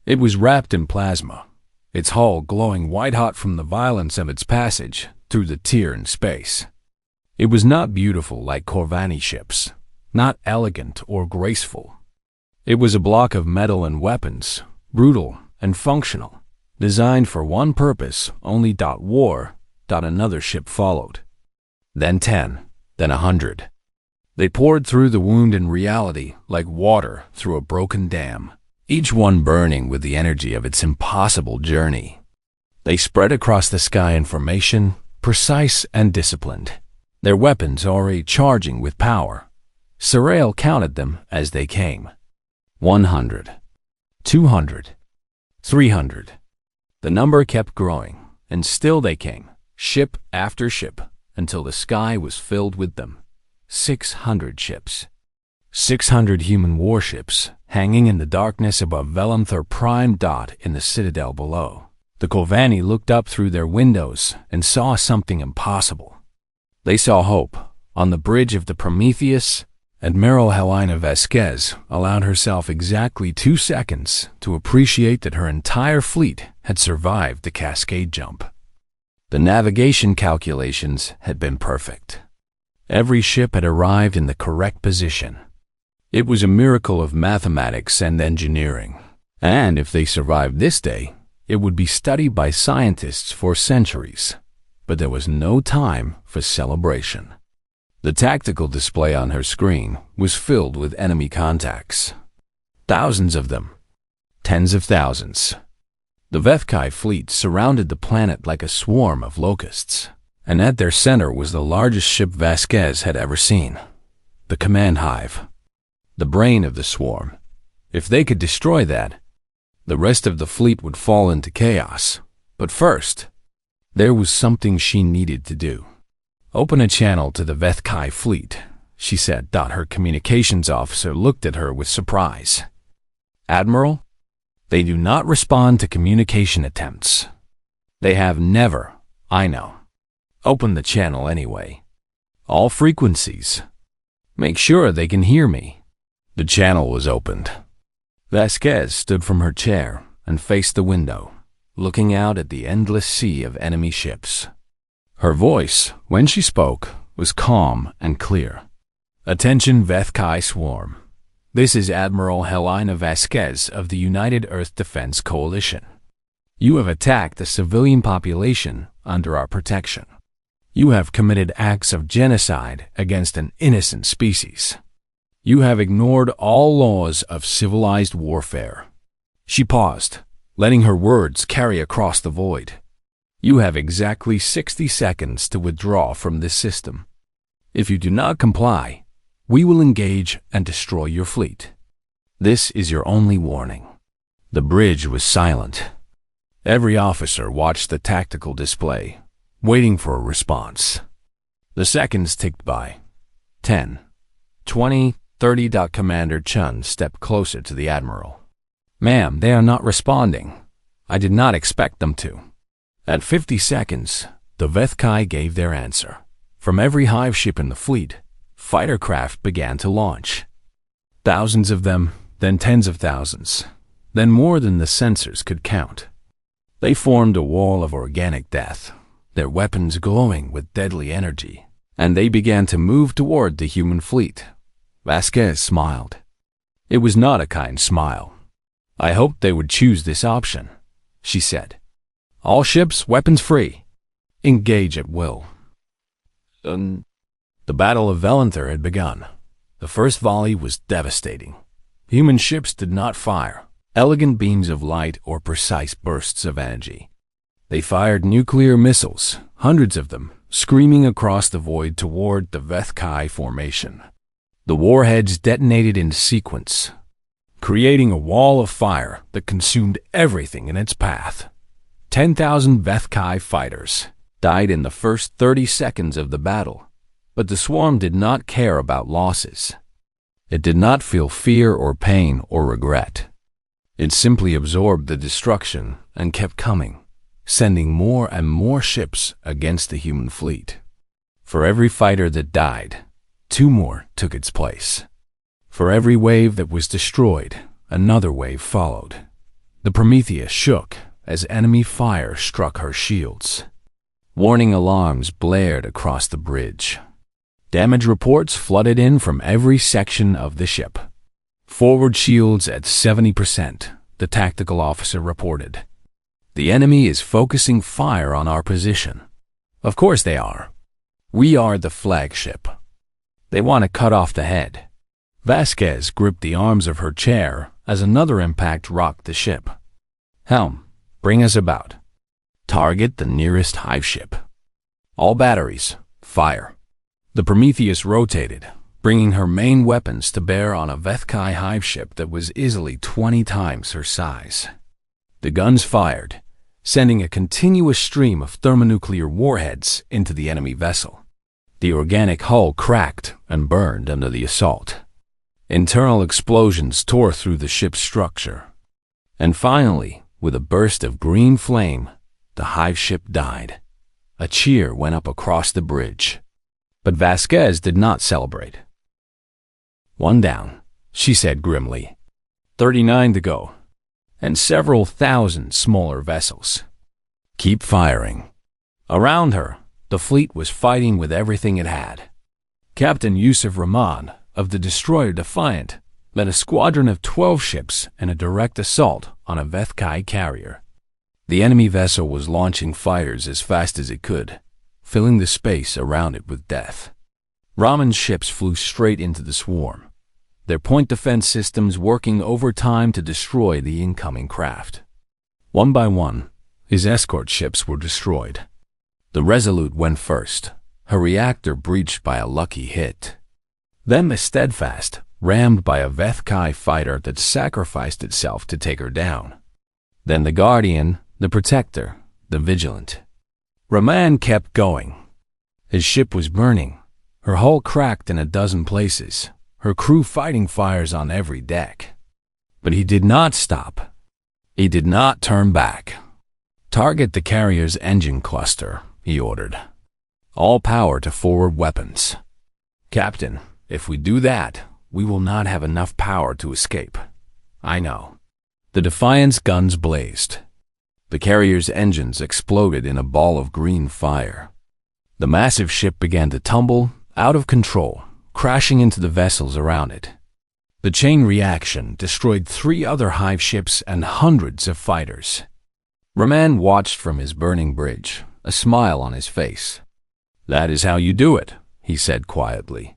It was wrapped in plasma, its hull glowing white-hot from the violence of its passage through the tear in space. It was not beautiful like Corvani ships, not elegant or graceful. It was a block of metal and weapons, brutal and functional, designed for one purpose only. War. Another ship followed. Then 10, then 100. They poured through the wound in reality like water through a broken dam, each one burning with the energy of its impossible journey. They spread across the sky in formation, precise and disciplined, their weapons already charging with power, Sorrel counted them as they came. 100, 200, 300. The number kept growing, and still they came, ship after ship, until the sky was filled with them. 600 ships. 600 human warships hanging in the darkness above Velanthur Prime. In the citadel below. The Corvani looked up through their windows and saw something impossible. They saw hope. On the bridge of the Prometheus, Admiral Helena Vasquez allowed herself exactly 2 seconds to appreciate that her entire fleet had survived the cascade jump. The navigation calculations had been perfect. Every ship had arrived in the correct position. It was a miracle of mathematics and engineering, and if they survived this day, it would be studied by scientists for centuries. But there was no time for celebration. The tactical display on her screen was filled with enemy contacts. Thousands of them. Tens of thousands. The Vethkai fleet surrounded the planet like a swarm of locusts, and at their center was the largest ship Vasquez had ever seen. The command hive. The brain of the swarm. If they could destroy that, the rest of the fleet would fall into chaos. But first, there was something she needed to do. Open a channel to the Vethkai fleet, she said. Her communications officer looked at her with surprise. Admiral, they do not respond to communication attempts. They have never, I know. Open the channel anyway. All frequencies. Make sure they can hear me. The channel was opened. Vasquez stood from her chair and faced the window, looking out at the endless sea of enemy ships. Her voice, when she spoke, was calm and clear. Attention Vethkai Swarm. This is Admiral Helena Vasquez of the United Earth Defense Coalition. You have attacked the civilian population under our protection. You have committed acts of genocide against an innocent species. You have ignored all laws of civilized warfare. She paused, letting her words carry across the void. You have exactly 60 seconds to withdraw from this system. If you do not comply, we will engage and destroy your fleet. This is your only warning. The bridge was silent. Every officer watched the tactical display, waiting for a response. The seconds ticked by. 10, 20, 30. Commander Chun stepped closer to the Admiral. Ma'am, they are not responding. I did not expect them to. At 50 seconds, the Vethkai gave their answer. From every hive ship in the fleet, fighter craft began to launch. Thousands of them, then tens of thousands, then more than the sensors could count. They formed a wall of organic death, their weapons glowing with deadly energy, and they began to move toward the human fleet. Vasquez smiled. It was not a kind smile. I hoped they would choose this option, she said. All ships weapons free. Engage at will. The Battle of Velanthur had begun. The first volley was devastating. Human ships did not fire elegant beams of light or precise bursts of energy. They fired nuclear missiles, hundreds of them, screaming across the void toward the Vethkai formation. The warheads detonated in sequence, creating a wall of fire that consumed everything in its path. 10,000 Vethkai fighters died in the first 30 seconds of the battle, but the swarm did not care about losses. It did not feel fear or pain or regret. It simply absorbed the destruction and kept coming, sending more and more ships against the human fleet. For every fighter that died, 2 more took its place. For every wave that was destroyed, another wave followed. The Prometheus shook as enemy fire struck her shields. Warning alarms blared across the bridge. Damage reports flooded in from every section of the ship. Forward shields at 70%, the tactical officer reported. The enemy is focusing fire on our position. Of course they are. We are the flagship. They want to cut off the head. Vasquez gripped the arms of her chair as another impact rocked the ship. Helm, bring us about. Target the nearest hive ship. All batteries, fire. The Prometheus rotated, bringing her main weapons to bear on a Vethkai hive ship that was easily 20 times her size. The guns fired, sending a continuous stream of thermonuclear warheads into the enemy vessel. The organic hull cracked and burned under the assault. Internal explosions tore through the ship's structure. And finally, with a burst of green flame, the hive ship died. A cheer went up across the bridge. But Vasquez did not celebrate. "One down," she said grimly. 39 to go. And several thousand smaller vessels. "Keep firing." Around her, the fleet was fighting with everything it had. Captain Yusuf Rahman of the destroyer Defiant led a squadron of 12 ships in a direct assault on a Vethkai carrier. The enemy vessel was launching fighters as fast as it could, filling the space around it with death. Rahman's ships flew straight into the swarm, their point defense systems working overtime to destroy the incoming craft. One by one, his escort ships were destroyed. The Resolute went first, her reactor breached by a lucky hit. Then the Steadfast, rammed by a Vethkai fighter that sacrificed itself to take her down. Then the Guardian, the Protector, the Vigilant. Rahman kept going. His ship was burning, her hull cracked in a dozen places, her crew fighting fires on every deck. But he did not stop. He did not turn back. "Target the carrier's engine cluster," he ordered. "All power to forward weapons." "Captain, if we do that, we will not have enough power to escape." "I know." The Defiant's guns blazed. The carrier's engines exploded in a ball of green fire. The massive ship began to tumble, out of control, crashing into the vessels around it. The chain reaction destroyed 3 other hive ships and hundreds of fighters. Rahman watched from his burning bridge, a smile on his face. "That is how you do it," he said quietly.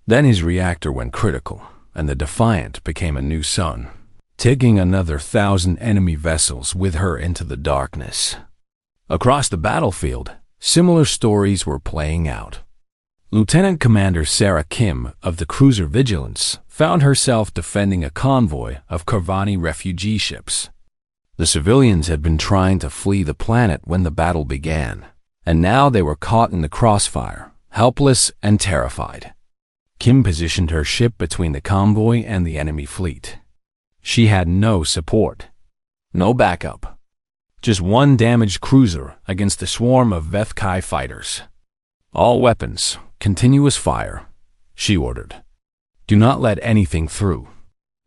Then his reactor went critical, and the Defiant became a new sun, taking another 1,000 enemy vessels with her into the darkness. Across the battlefield, similar stories were playing out. Lieutenant Commander Sarah Kim of the cruiser Vigilance found herself defending a convoy of Corvani refugee ships. The civilians had been trying to flee the planet when the battle began, and now they were caught in the crossfire, helpless and terrified. Kim positioned her ship between the convoy and the enemy fleet. She had no support, no backup, just one damaged cruiser against a swarm of Vethkai fighters. "All weapons, continuous fire," she ordered. "Do not let anything through."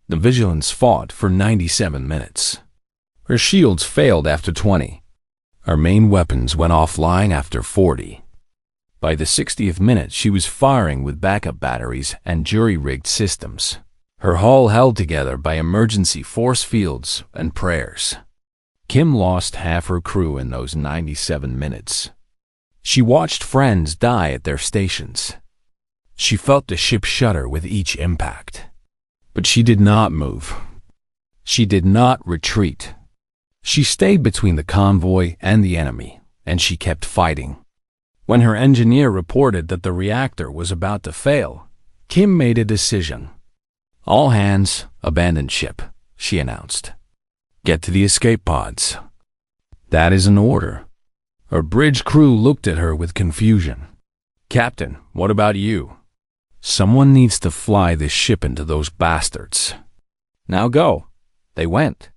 The Vigilance fought for 97 minutes. Her shields failed after 20. Her main weapons went offline after 40. By the 60th minute, she was firing with backup batteries and jury-rigged systems, her hull held together by emergency force fields and prayers. Kim lost half her crew in those 97 minutes. She watched friends die at their stations. She felt the ship shudder with each impact. But she did not move. She did not retreat. She stayed between the convoy and the enemy, and she kept fighting. When her engineer reported that the reactor was about to fail, Kim made a decision. "All hands, abandon ship," she announced. "Get to the escape pods." "That is an order." Her bridge crew looked at her with confusion. "Captain, what about you?" "Someone needs to fly this ship into those bastards." "Now go." They went.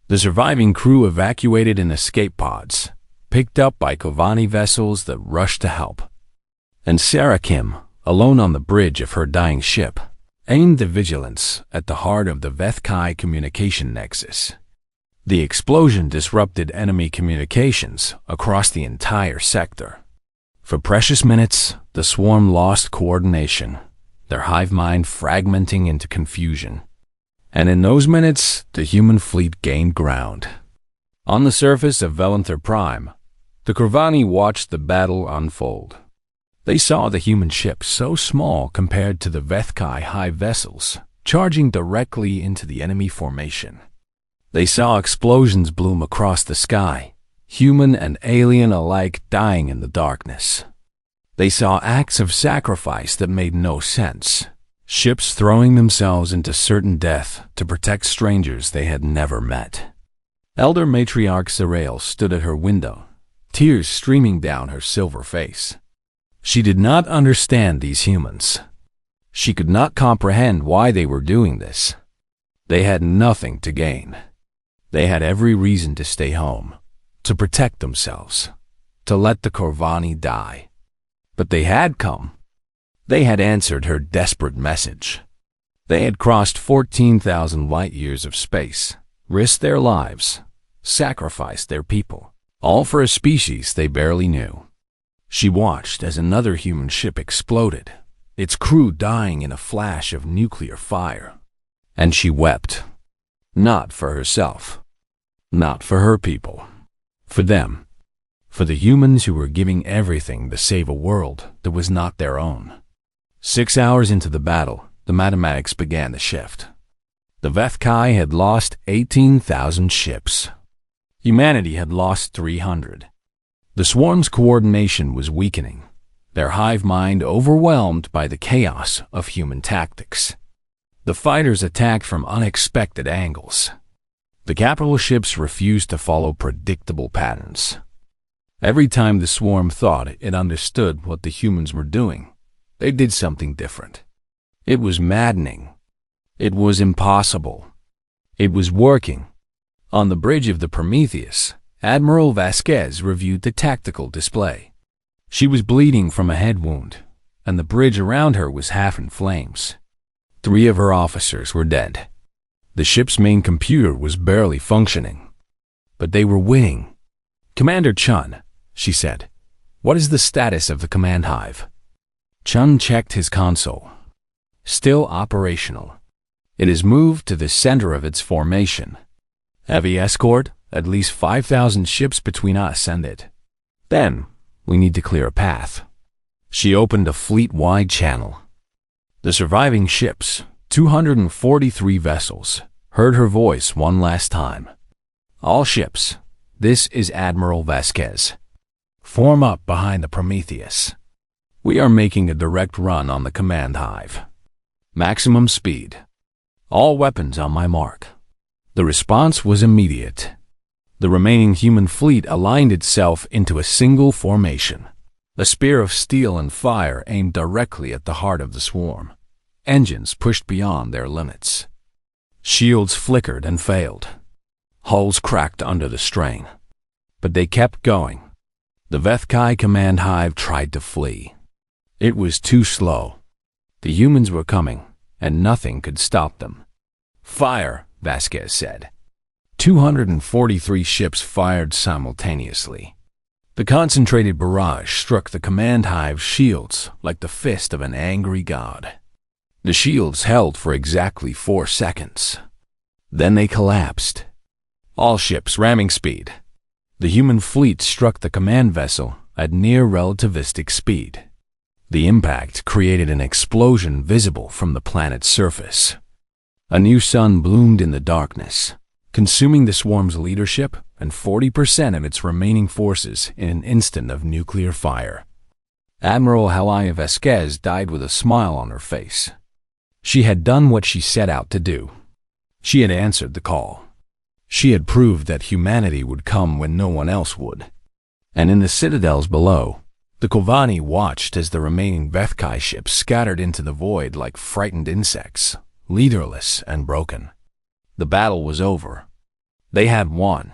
The surviving crew evacuated in escape pods, picked up by Corvani vessels that rushed to help. And Sarah Kim, alone on the bridge of her dying ship, aimed the Vigilance at the heart of the Vethkai communication nexus. The explosion disrupted enemy communications across the entire sector. For precious minutes, the swarm lost coordination, their hive mind fragmenting into confusion. And in those minutes, the human fleet gained ground. On the surface of Velanther Prime, the Corvani watched the battle unfold. They saw the human ship so small compared to the Vethkai hive vessels, charging directly into the enemy formation. They saw explosions bloom across the sky, human and alien alike dying in the darkness. They saw acts of sacrifice that made no sense. Ships throwing themselves into certain death to protect strangers they had never met. Elder Matriarch Serail stood at her window, tears streaming down her silver face. She did not understand these humans. She could not comprehend why they were doing this. They had nothing to gain. They had every reason to stay home, to protect themselves, to let the Corvani die. But they had come. They had answered her desperate message. They had crossed 14,000 light-years of space, risked their lives, sacrificed their people, all for a species they barely knew. She watched as another human ship exploded, its crew dying in a flash of nuclear fire. And she wept. Not for herself. Not for her people. For them. For the humans who were giving everything to save a world that was not their own. 6 hours into the battle, the mathematics began to shift. The Vethkai had lost 18,000 ships. Humanity had lost 300. The swarm's coordination was weakening, their hive mind overwhelmed by the chaos of human tactics. The fighters attacked from unexpected angles. The capital ships refused to follow predictable patterns. Every time the swarm thought it understood what the humans were doing, they did something different. It was maddening. It was impossible. It was working. On the bridge of the Prometheus, Admiral Vasquez reviewed the tactical display. She was bleeding from a head wound, and the bridge around her was half in flames. 3 of her officers were dead. The ship's main computer was barely functioning. But they were winning. "Commander Chun," she said, "what is the status of the command hive?" Chun checked his console. "Still operational. It is moved to the center of its formation. Heavy escort, at least 5,000 ships between us and it. Then, we need to clear a path." She opened a fleet-wide channel. The surviving ships, 243 vessels, heard her voice one last time. "All ships, this is Admiral Vasquez. Form up behind the Prometheus. We are making a direct run on the command hive. Maximum speed. All weapons on my mark." The response was immediate. The remaining human fleet aligned itself into a single formation. A spear of steel and fire aimed directly at the heart of the swarm. Engines pushed beyond their limits. Shields flickered and failed. Hulls cracked under the strain. But they kept going. The Vethkai command hive tried to flee. It was too slow. The humans were coming, and nothing could stop them. "Fire," Vasquez said. 243 ships fired simultaneously. The concentrated barrage struck the command hive's shields like the fist of an angry god. The shields held for exactly 4 seconds. Then they collapsed. All ships ramming speed. The human fleet struck the command vessel at near relativistic speed. The impact created an explosion visible from the planet's surface. A new sun bloomed in the darkness, consuming the swarm's leadership and 40% of its remaining forces in an instant of nuclear fire. Admiral Halia Vasquez died with a smile on her face. She had done what she set out to do. She had answered the call. She had proved that humanity would come when no one else would. And in the citadels below, the Corvani watched as the remaining Vethkai ships scattered into the void like frightened insects, leaderless and broken. The battle was over. They had won.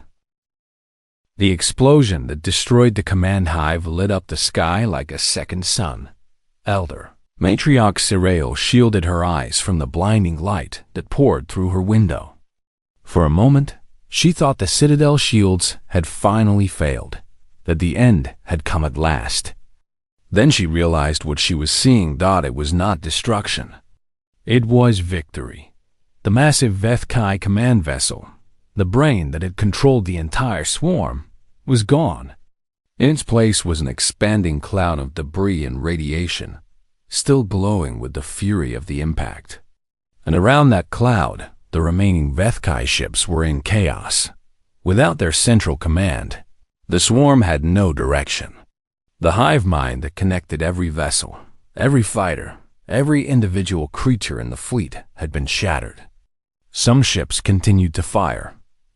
The explosion that destroyed the command hive lit up the sky like a second sun. Elder Matriarch Serail shielded her eyes from the blinding light that poured through her window. For a moment, she thought the citadel shields had finally failed, that the end had come at last. Then she realized what she was seeing, that it was not destruction. It was victory. The massive Vethkai command vessel, the brain that had controlled the entire swarm, was gone. In its place was an expanding cloud of debris and radiation, still glowing with the fury of the impact. And around that cloud, the remaining Vethkai ships were in chaos. Without their central command, the swarm had no direction. The hive mind that connected every vessel, every fighter, every individual creature in the fleet had been shattered. Some ships continued to fire,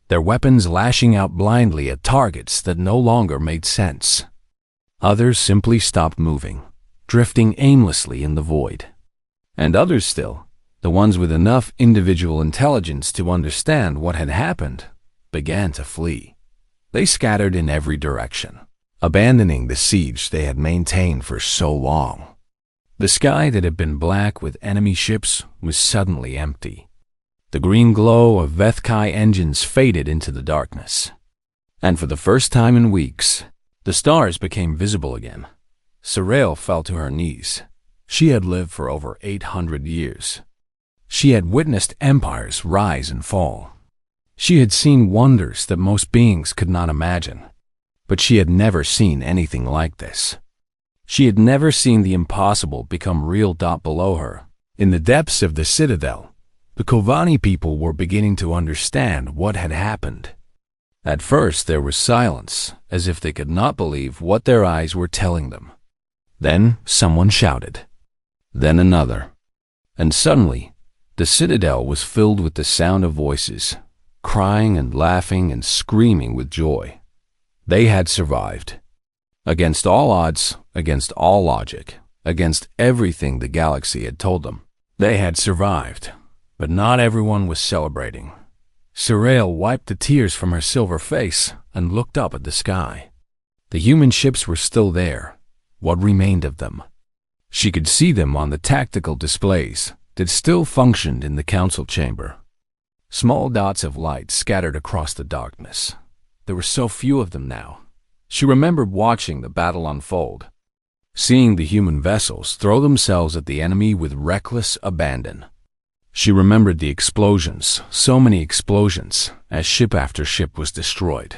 their weapons lashing out blindly at targets that no longer made sense. Others simply stopped moving, drifting aimlessly in the void. And others still, the ones with enough individual intelligence to understand what had happened, began to flee. They scattered in every direction, abandoning the siege they had maintained for so long. The sky that had been black with enemy ships was suddenly empty. The green glow of Vethkai engines faded into the darkness. And for the first time in weeks, the stars became visible again. Sarail fell to her knees. She had lived for over 800 years. She had witnessed empires rise and fall. She had seen wonders that most beings could not imagine. But she had never seen anything like this. She had never seen the impossible become real. Below her, in the depths of the citadel, the Kovani people were beginning to understand what had happened. At first there was silence, as if they could not believe what their eyes were telling them. Then someone shouted. Then another. And suddenly, the citadel was filled with the sound of voices, crying and laughing and screaming with joy. They had survived. Against all odds, against all logic, against everything the galaxy had told them, they had survived. But not everyone was celebrating. Sarail wiped the tears from her silver face and looked up at the sky. The human ships were still there. What remained of them? She could see them on the tactical displays that still functioned in the council chamber. Small dots of light scattered across the darkness. There were so few of them now. She remembered watching the battle unfold, seeing the human vessels throw themselves at the enemy with reckless abandon. She remembered the explosions, so many explosions, as ship after ship was destroyed.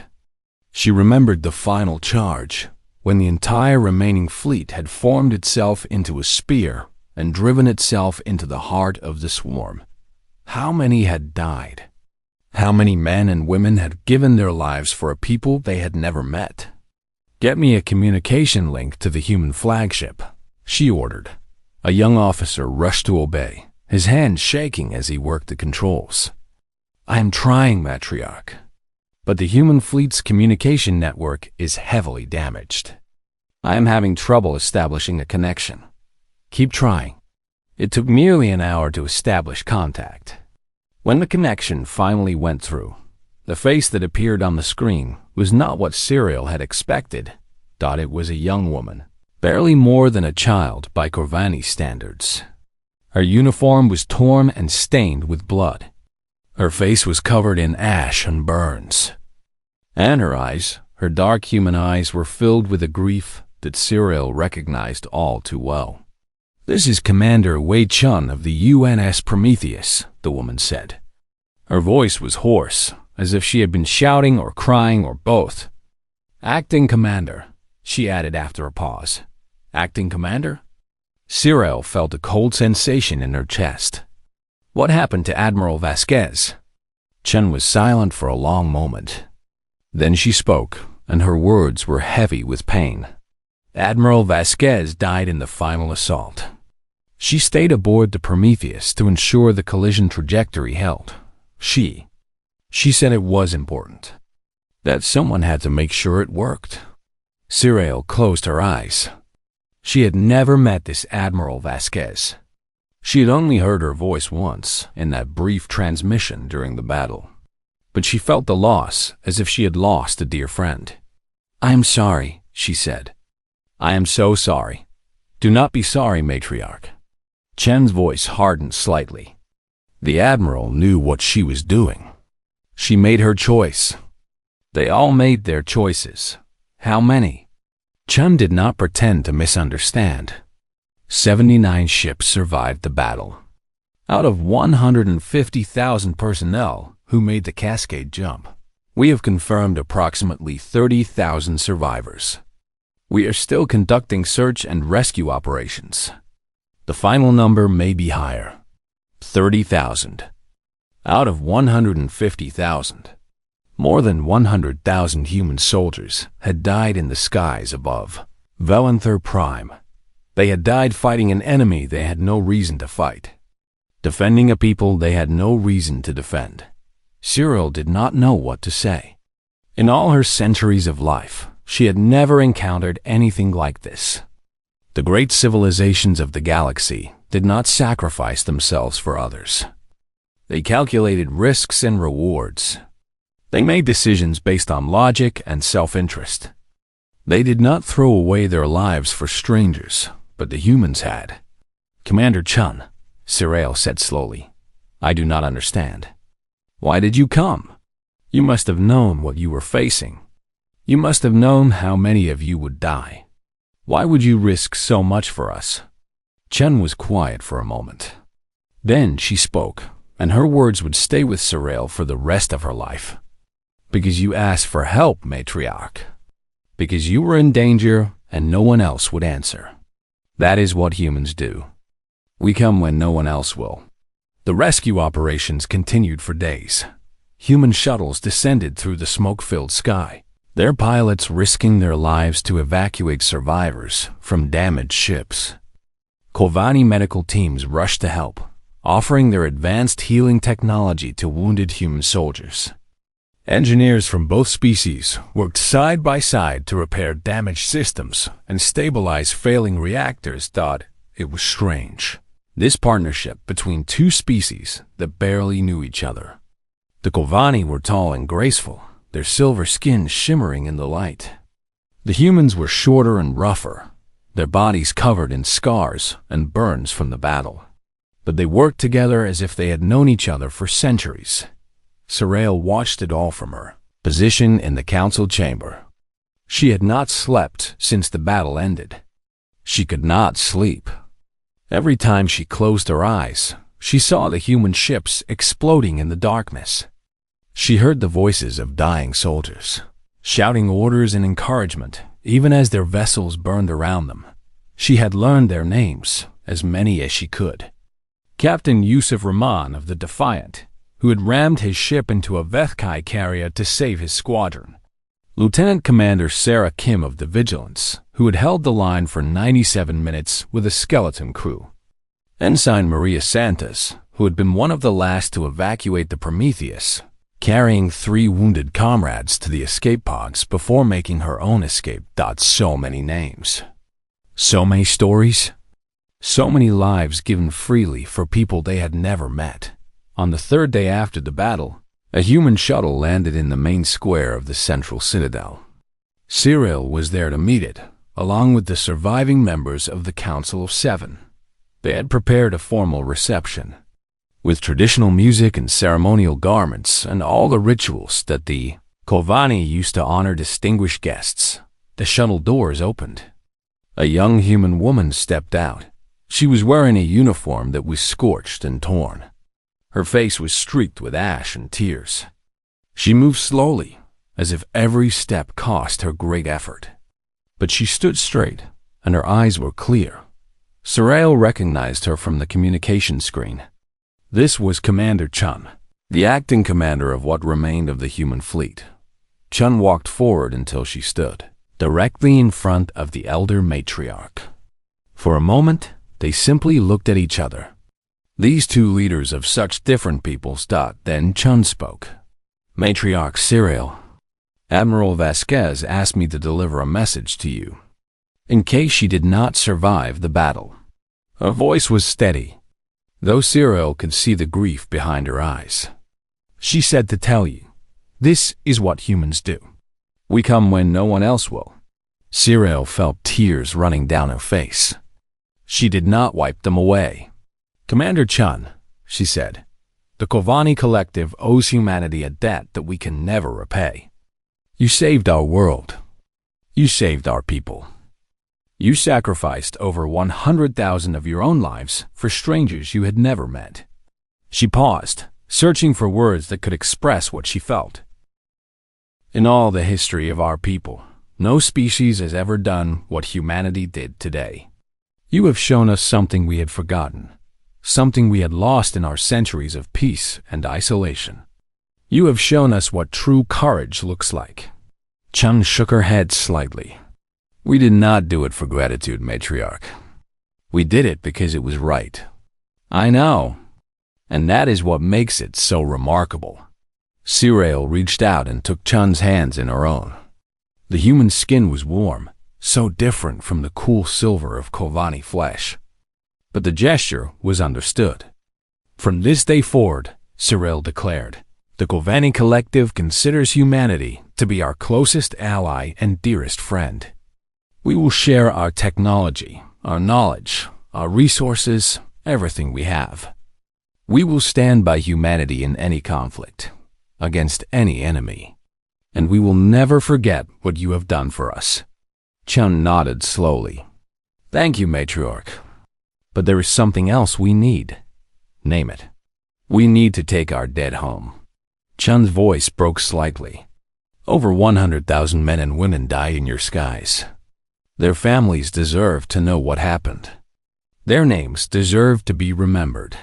She remembered the final charge, when the entire remaining fleet had formed itself into a spear and driven itself into the heart of the swarm. How many had died? How many men and women had given their lives for a people they had never met? "Get me a communication link to the human flagship," she ordered. A young officer rushed to obey, his hand shaking as he worked the controls. "I am trying, Matriarch. But the human fleet's communication network is heavily damaged. I am having trouble establishing a connection. Keep trying." It took nearly an hour to establish contact. When the connection finally went through, the face that appeared on the screen was not what Sarail had expected. It was a young woman, barely more than a child by Corvani standards. Her uniform was torn and stained with blood. Her face was covered in ash and burns. And her eyes, her dark human eyes, were filled with a grief that Sarail recognized all too well. "This is Commander Wei Chun of the UNS Prometheus," the woman said. Her voice was hoarse, as if she had been shouting or crying or both. "Acting Commander," she added after a pause. "Acting Commander?" Sarail felt a cold sensation in her chest. What happened to Admiral Vasquez? Chen was silent for a long moment. Then she spoke, and her words were heavy with pain. Admiral Vasquez died in the final assault. She stayed aboard the Prometheus to ensure the collision trajectory held. She said it was important, that someone had to make sure it worked. Sarail closed her eyes. She had never met this Admiral Vasquez. She had only heard her voice once in that brief transmission during the battle. But she felt the loss as if she had lost a dear friend. "I am sorry," she said. "I am so sorry." "Do not be sorry, Matriarch." Chen's voice hardened slightly. The Admiral knew what she was doing. She made her choice. They all made their choices. How many? Chen did not pretend to misunderstand. 79 ships survived the battle. Out of 150,000 personnel who made the Cascade jump, we have confirmed approximately 30,000 survivors. We are still conducting search and rescue operations. The final number may be higher. 30,000. Out of 150,000. More than 100,000 human soldiers had died in the skies above. Velanther Prime. They had died fighting an enemy they had no reason to fight, defending a people they had no reason to defend. Cyril did not know what to say. In all her centuries of life, she had never encountered anything like this. The great civilizations of the galaxy did not sacrifice themselves for others. They calculated risks and rewards. They made decisions based on logic and self-interest. They did not throw away their lives for strangers, but the humans had. "Commander Chun," Cyril said slowly, "I do not understand. Why did you come? You must have known what you were facing. You must have known how many of you would die. Why would you risk so much for us?" Chun was quiet for a moment. Then she spoke, and her words would stay with Cyril for the rest of her life. "Because you asked for help, matriarch. Because you were in danger and no one else would answer. That is what humans do. We come when no one else will." The rescue operations continued for days. Human shuttles descended through the smoke-filled sky, their pilots risking their lives to evacuate survivors from damaged ships. Corvani medical teams rushed to help, offering their advanced healing technology to wounded human soldiers. Engineers from both species worked side by side to repair damaged systems and stabilize failing reactors. It was strange, this partnership between two species that barely knew each other. The Corvani were tall and graceful, their silver skin shimmering in the light. The humans were shorter and rougher, their bodies covered in scars and burns from the battle. But they worked together as if they had known each other for centuries. Cyril watched it all from her position in the council chamber. She had not slept since the battle ended. She could not sleep. Every time she closed her eyes, she saw the human ships exploding in the darkness. She heard the voices of dying soldiers, shouting orders and encouragement, even as their vessels burned around them. She had learned their names, as many as she could. Captain Yusuf Rahman of the Defiant, who had rammed his ship into a Vethkai carrier to save his squadron. Lieutenant Commander Sarah Kim of the Vigilance, who had held the line for 97 minutes with a skeleton crew. Ensign Maria Santos, who had been one of the last to evacuate the Prometheus, carrying 3 wounded comrades to the escape pods before making her own escape. So many names. So many stories. So many lives given freely for people they had never met. On the 3rd day after the battle, a human shuttle landed in the main square of the central citadel. Cyril was there to meet it, along with the surviving members of the Council of Seven. They had prepared a formal reception, with traditional music and ceremonial garments and all the rituals that the Corvani used to honor distinguished guests. The shuttle doors opened. A young human woman stepped out. She was wearing a uniform that was scorched and torn. Her face was streaked with ash and tears. She moved slowly, as if every step cost her great effort. But she stood straight, and her eyes were clear. Cyril recognized her from the communication screen. This was Commander Chun, the acting commander of what remained of the human fleet. Chun walked forward until she stood, directly in front of the elder matriarch. For a moment, they simply looked at each other. These two leaders of such different peoples. Then Chun spoke. "Matriarch Cyril, Admiral Vasquez asked me to deliver a message to you, in case she did not survive the battle." Her voice was steady, though Cyril could see the grief behind her eyes. "She said to tell you, this is what humans do. We come when no one else will." Cyril felt tears running down her face. She did not wipe them away. "Commander Chun," she said, "the Corvani Collective owes humanity a debt that we can never repay. You saved our world. You saved our people. You sacrificed over 100,000 of your own lives for strangers you had never met." She paused, searching for words that could express what she felt. "In all the history of our people, no species has ever done what humanity did today. You have shown us something we had forgotten, something we had lost in our centuries of peace and isolation. You have shown us what true courage looks like." Chun shook her head slightly. We did not do it for gratitude, matriarch. We did it because it was right. I know. And that is what makes it so remarkable. Sirael reached out and took Chun's hands in her own. The human skin was warm, so different from the cool silver of Kovani flesh. But the gesture was understood. From this day forward, Sirael declared, the Kovani Collective considers humanity to be our closest ally and dearest friend. We will share our technology, our knowledge, our resources, everything we have. We will stand by humanity in any conflict, against any enemy, and we will never forget what you have done for us. Chun nodded slowly. Thank you, matriarch. But there is something else we need. Name it. We need to take our dead home. Chun's voice broke slightly. Over 100,000 men and women die in your skies. Their families deserve to know what happened. Their names deserve to be remembered.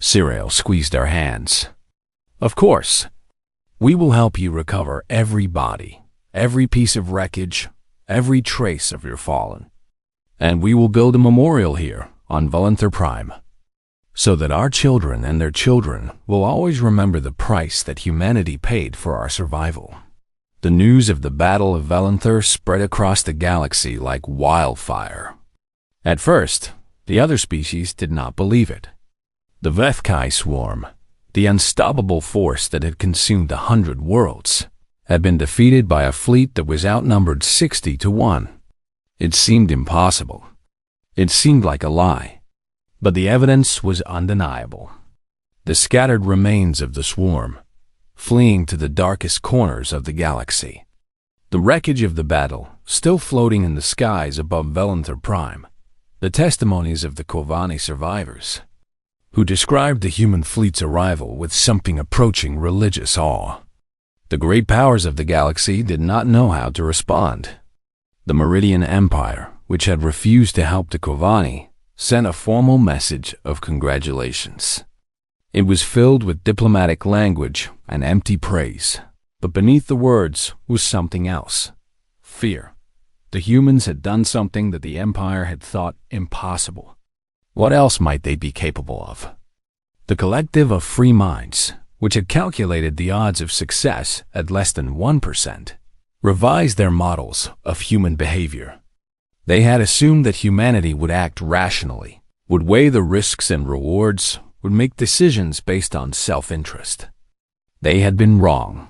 Sirael squeezed our hands. Of course. We will help you recover every body, every piece of wreckage, every trace of your fallen. And we will build a memorial here on Volanther Prime, so that our children and their children will always remember the price that humanity paid for our survival. The news of the Battle of Volanther spread across the galaxy like wildfire. At first, the other species did not believe it. The Vethkai swarm, the unstoppable force that had consumed 100 worlds, had been defeated by a fleet that was outnumbered 60 to 1. It seemed impossible. It seemed like a lie. But the evidence was undeniable. The scattered remains of the swarm, fleeing to the darkest corners of the galaxy. The wreckage of the battle, still floating in the skies above Volanther Prime. The testimonies of the Kovani survivors, who described the human fleet's arrival with something approaching religious awe. The great powers of the galaxy did not know how to respond. The Meridian Empire, which had refused to help the Kovani, sent a formal message of congratulations. It was filled with diplomatic language and empty praise, but beneath the words was something else. Fear. The humans had done something that the Empire had thought impossible. What else might they be capable of? The collective of free minds, which had calculated the odds of success at less than 1%, revised their models of human behavior. They had assumed that humanity would act rationally, would weigh the risks and rewards, would make decisions based on self-interest. They had been wrong.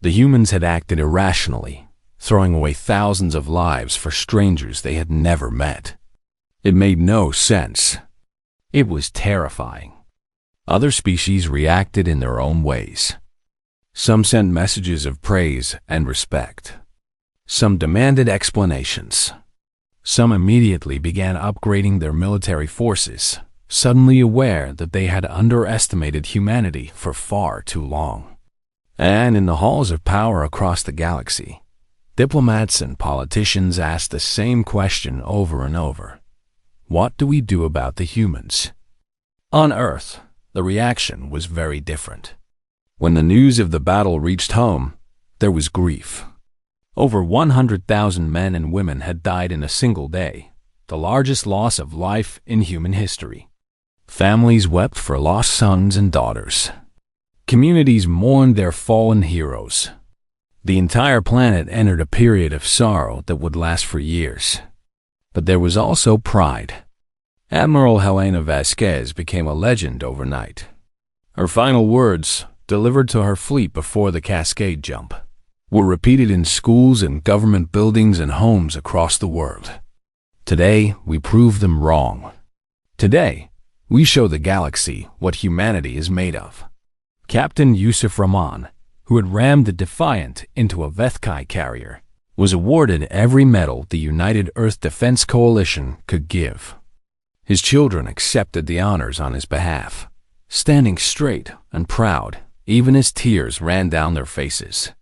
The humans had acted irrationally, throwing away thousands of lives for strangers they had never met. It made no sense. It was terrifying. Other species reacted in their own ways. Some sent messages of praise and respect. Some demanded explanations. Some immediately began upgrading their military forces, suddenly aware that they had underestimated humanity for far too long. And in the halls of power across the galaxy, diplomats and politicians asked the same question over and over. What do we do about the humans? On Earth, the reaction was very different. When the news of the battle reached home, there was grief. Over 100,000 men and women had died in a single day, the largest loss of life in human history. Families wept for lost sons and daughters. Communities mourned their fallen heroes. The entire planet entered a period of sorrow that would last for years. But there was also pride. Admiral Helena Vasquez became a legend overnight. Her final words, delivered to her fleet before the Cascade Jump, were repeated in schools and government buildings and homes across the world. Today, we prove them wrong. Today, we show the galaxy what humanity is made of. Captain Yusuf Rahman, who had rammed the Defiant into a Vethkai carrier, was awarded every medal the United Earth Defense Coalition could give. His children accepted the honors on his behalf, standing straight and proud, even as tears ran down their faces.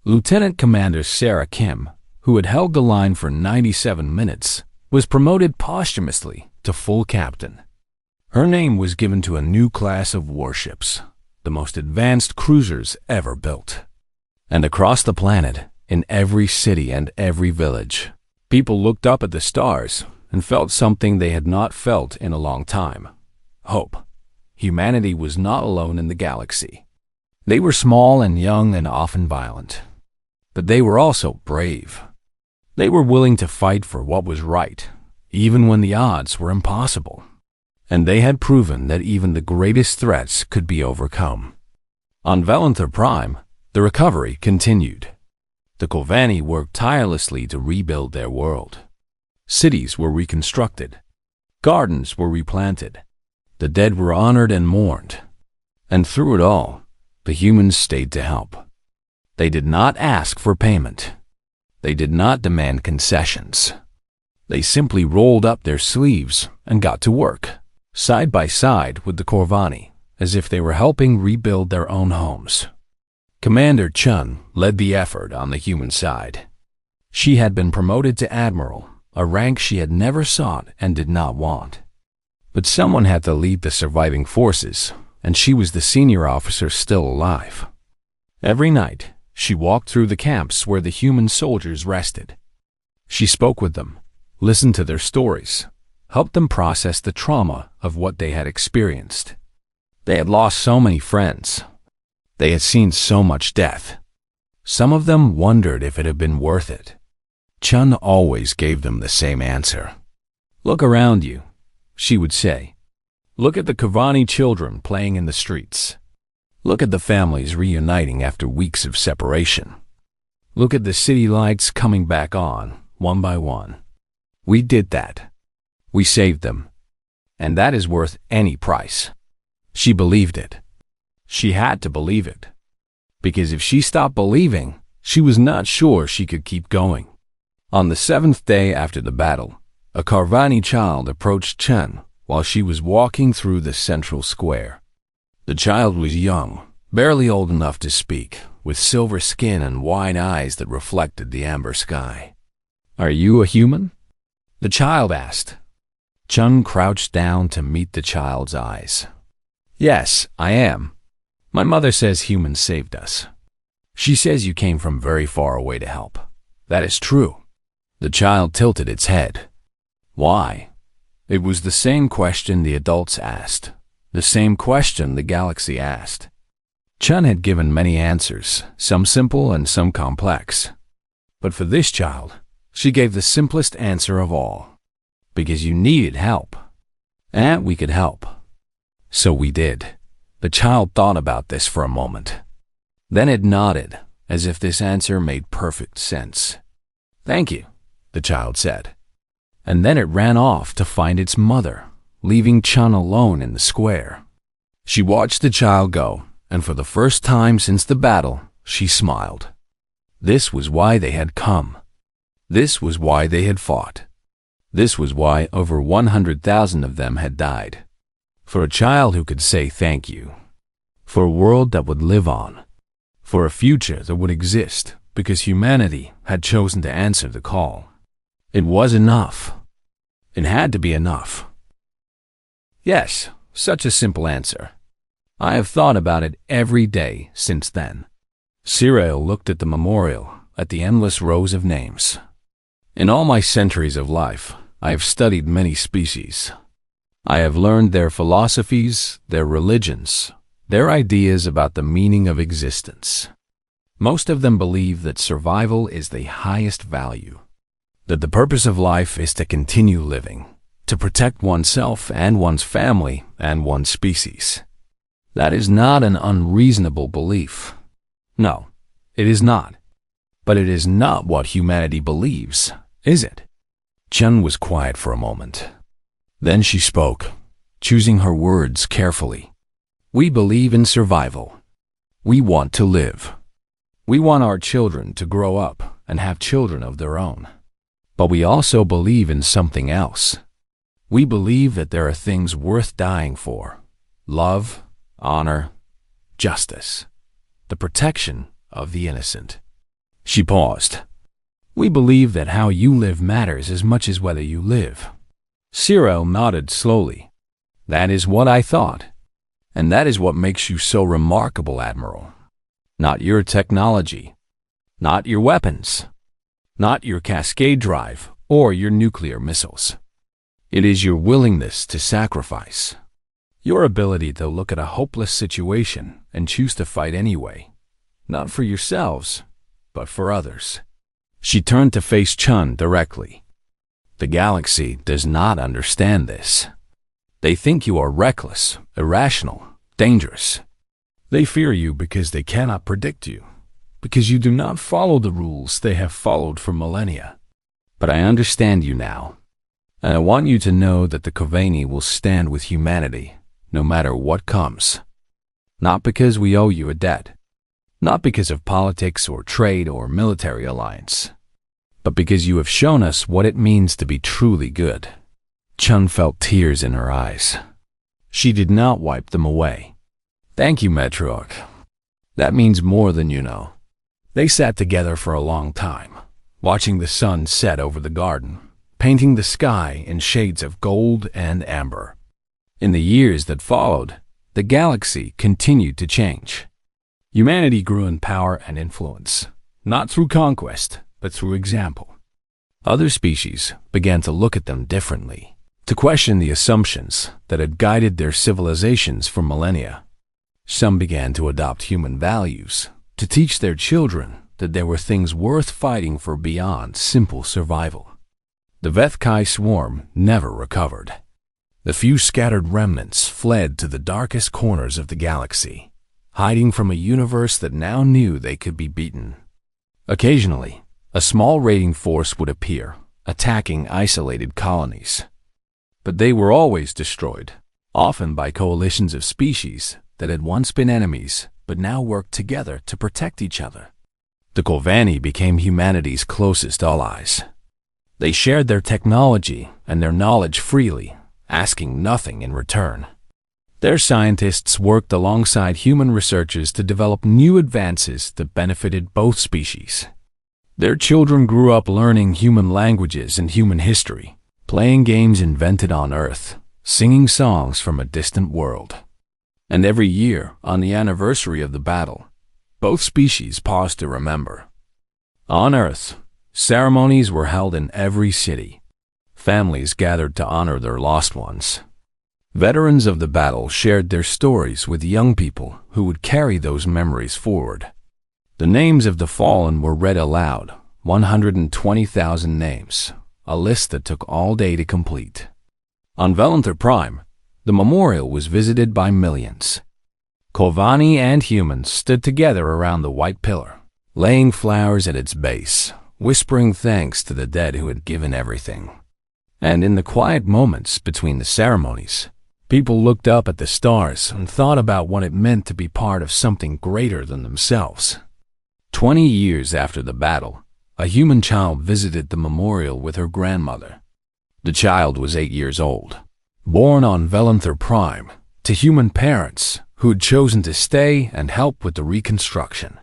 Lieutenant Commander Sarah Kim, who had held the line for 97 minutes, was promoted posthumously to full captain. Her name was given to a new class of warships, the most advanced cruisers ever built. And across the planet, in every city and every village, People looked up at the stars and felt something they had not felt in a long time: hope. Humanity was not alone in the galaxy. They were small and young and often violent, but they were also brave. They were willing to fight for what was right, even when the odds were impossible. And they had proven that even the greatest threats could be overcome. On Valenthor Prime, the recovery continued. The Corvani worked tirelessly to rebuild their world. Cities were reconstructed. Gardens were replanted. The dead were honored and mourned. And through it all, the humans stayed to help. They did not ask for payment. They did not demand concessions. They simply rolled up their sleeves and got to work, side by side with the Corvani, as if they were helping rebuild their own homes. Commander Chun led the effort on the human side. She had been promoted to Admiral, a rank she had never sought and did not want. But someone had to lead the surviving forces, and she was the senior officer still alive. Every night, she walked through the camps where the human soldiers rested. She spoke with them, listened to their stories, helped them process the trauma of what they had experienced. They had lost so many friends. They had seen so much death. Some of them wondered if it had been worth it. Chun always gave them the same answer. "Look around you," she would say. "Look at the Corvani children playing in the streets. Look at the families reuniting after weeks of separation. Look at the city lights coming back on, one by one. We did that. We saved them. And that is worth any price." She believed it. She had to believe it. Because if she stopped believing, she was not sure she could keep going. On the 7th day after the battle, a Corvani child approached Chun while she was walking through the central square. The child was young, barely old enough to speak, with silver skin and wide eyes that reflected the amber sky. "Are you a human?" the child asked. Chun crouched down to meet the child's eyes. "Yes, I am. My mother says humans saved us. She says you came from very far away to help. That is true." The child tilted its head. Why? It was the same question the adults asked, the same question the galaxy asked. Chun had given many answers, some simple and some complex. But for this child, she gave the simplest answer of all. Because you needed help. And we could help. So we did. The child thought about this for a moment. Then it nodded, as if this answer made perfect sense. "Thank you," the child said. And then it ran off to find its mother, leaving Chun alone in the square. She watched the child go, and for the first time since the battle, she smiled. This was why they had come. This was why they had fought. This was why over 100,000 of them had died. For a child who could say thank you. For a world that would live on. For a future that would exist because humanity had chosen to answer the call. It was enough. It had to be enough. Yes, such a simple answer. I have thought about it every day since then. Cyril looked at the memorial, at the endless rows of names. In all my centuries of life, I have studied many species. I have learned their philosophies, their religions, their ideas about the meaning of existence. Most of them believe that survival is the highest value, that the purpose of life is to continue living, to protect oneself and one's family and one's species. That is not an unreasonable belief. No, it is not. But it is not what humanity believes, is it? Chun was quiet for a moment. Then she spoke, choosing her words carefully. We believe in survival. We want to live. We want our children to grow up and have children of their own. But we also believe in something else. We believe that there are things worth dying for. Love, honor, justice, the protection of the innocent. She paused. We believe that how you live matters as much as whether you live. Cyril nodded slowly. That is what I thought. And that is what makes you so remarkable, Admiral. Not your technology. Not your weapons. Not your cascade drive or your nuclear missiles. It is your willingness to sacrifice, your ability to look at a hopeless situation and choose to fight anyway, not for yourselves, but for others. She turned to face Chun directly. The galaxy does not understand this. They think you are reckless, irrational, dangerous. They fear you because they cannot predict you, because you do not follow the rules they have followed for millennia. But I understand you now, and I want you to know that the Corvani will stand with humanity no matter what comes. Not because we owe you a debt, not because of politics or trade or military alliance, but because you have shown us what it means to be truly good. Chun felt tears in her eyes. She did not wipe them away. Thank you, Matriarch. That means more than you know. They sat together for a long time, watching the sun set over the garden, painting the sky in shades of gold and amber. In the years that followed, the galaxy continued to change. Humanity grew in power and influence, not through conquest, but through example. Other species began to look at them differently, to question the assumptions that had guided their civilizations for millennia. Some began to adopt human values, to teach their children that there were things worth fighting for beyond simple survival. The Vethkai swarm never recovered. The few scattered remnants fled to the darkest corners of the galaxy, hiding from a universe that now knew they could be beaten. Occasionally, a small raiding force would appear, attacking isolated colonies. But they were always destroyed, often by coalitions of species that had once been enemies but now worked together to protect each other. The Corvani became humanity's closest allies. They shared their technology and their knowledge freely, asking nothing in return. Their scientists worked alongside human researchers to develop new advances that benefited both species. Their children grew up learning human languages and human history, playing games invented on Earth, singing songs from a distant world. And every year, on the anniversary of the battle, both species paused to remember. On Earth, ceremonies were held in every city. Families gathered to honor their lost ones. Veterans of the battle shared their stories with young people who would carry those memories forward. The names of the fallen were read aloud, 120,000 names, a list that took all day to complete. On Velanther Prime, the memorial was visited by millions. Corvani and humans stood together around the white pillar, laying flowers at its base, whispering thanks to the dead who had given everything. And in the quiet moments between the ceremonies, people looked up at the stars and thought about what it meant to be part of something greater than themselves. 20 years after the battle, a human child visited the memorial with her grandmother. The child was 8 years old, born on Velanther Prime, to human parents who had chosen to stay and help with the reconstruction.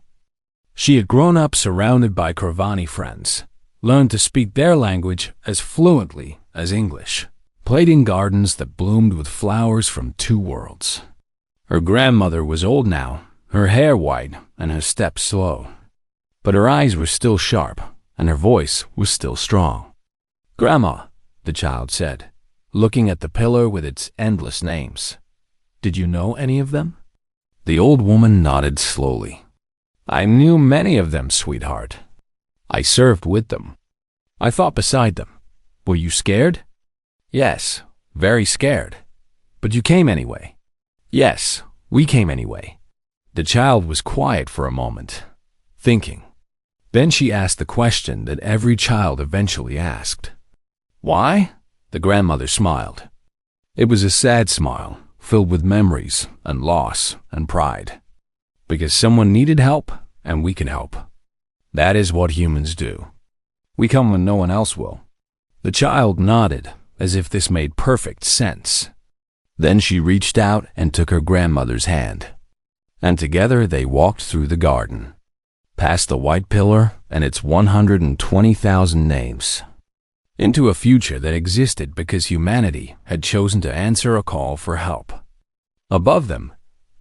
She had grown up surrounded by Corvani friends, learned to speak their language as fluently as English, played in gardens that bloomed with flowers from two worlds. Her grandmother was old now, her hair white and her steps slow. But her eyes were still sharp, and her voice was still strong. "Grandma," the child said, looking at the pillar with its endless names. "Did you know any of them?" The old woman nodded slowly. "I knew many of them, sweetheart. I served with them. I fought beside them. Were you scared?" "Yes, very scared. But you came anyway." "Yes, we came anyway." The child was quiet for a moment, thinking. Then she asked the question that every child eventually asked. "Why?" The grandmother smiled. It was a sad smile, filled with memories and loss and pride. Because someone needed help, and we can help. That is what humans do. We come when no one else will. The child nodded, as if this made perfect sense. Then she reached out and took her grandmother's hand. And together they walked through the garden, past the white pillar and its 120,000 names, into a future that existed because humanity had chosen to answer a call for help. Above them,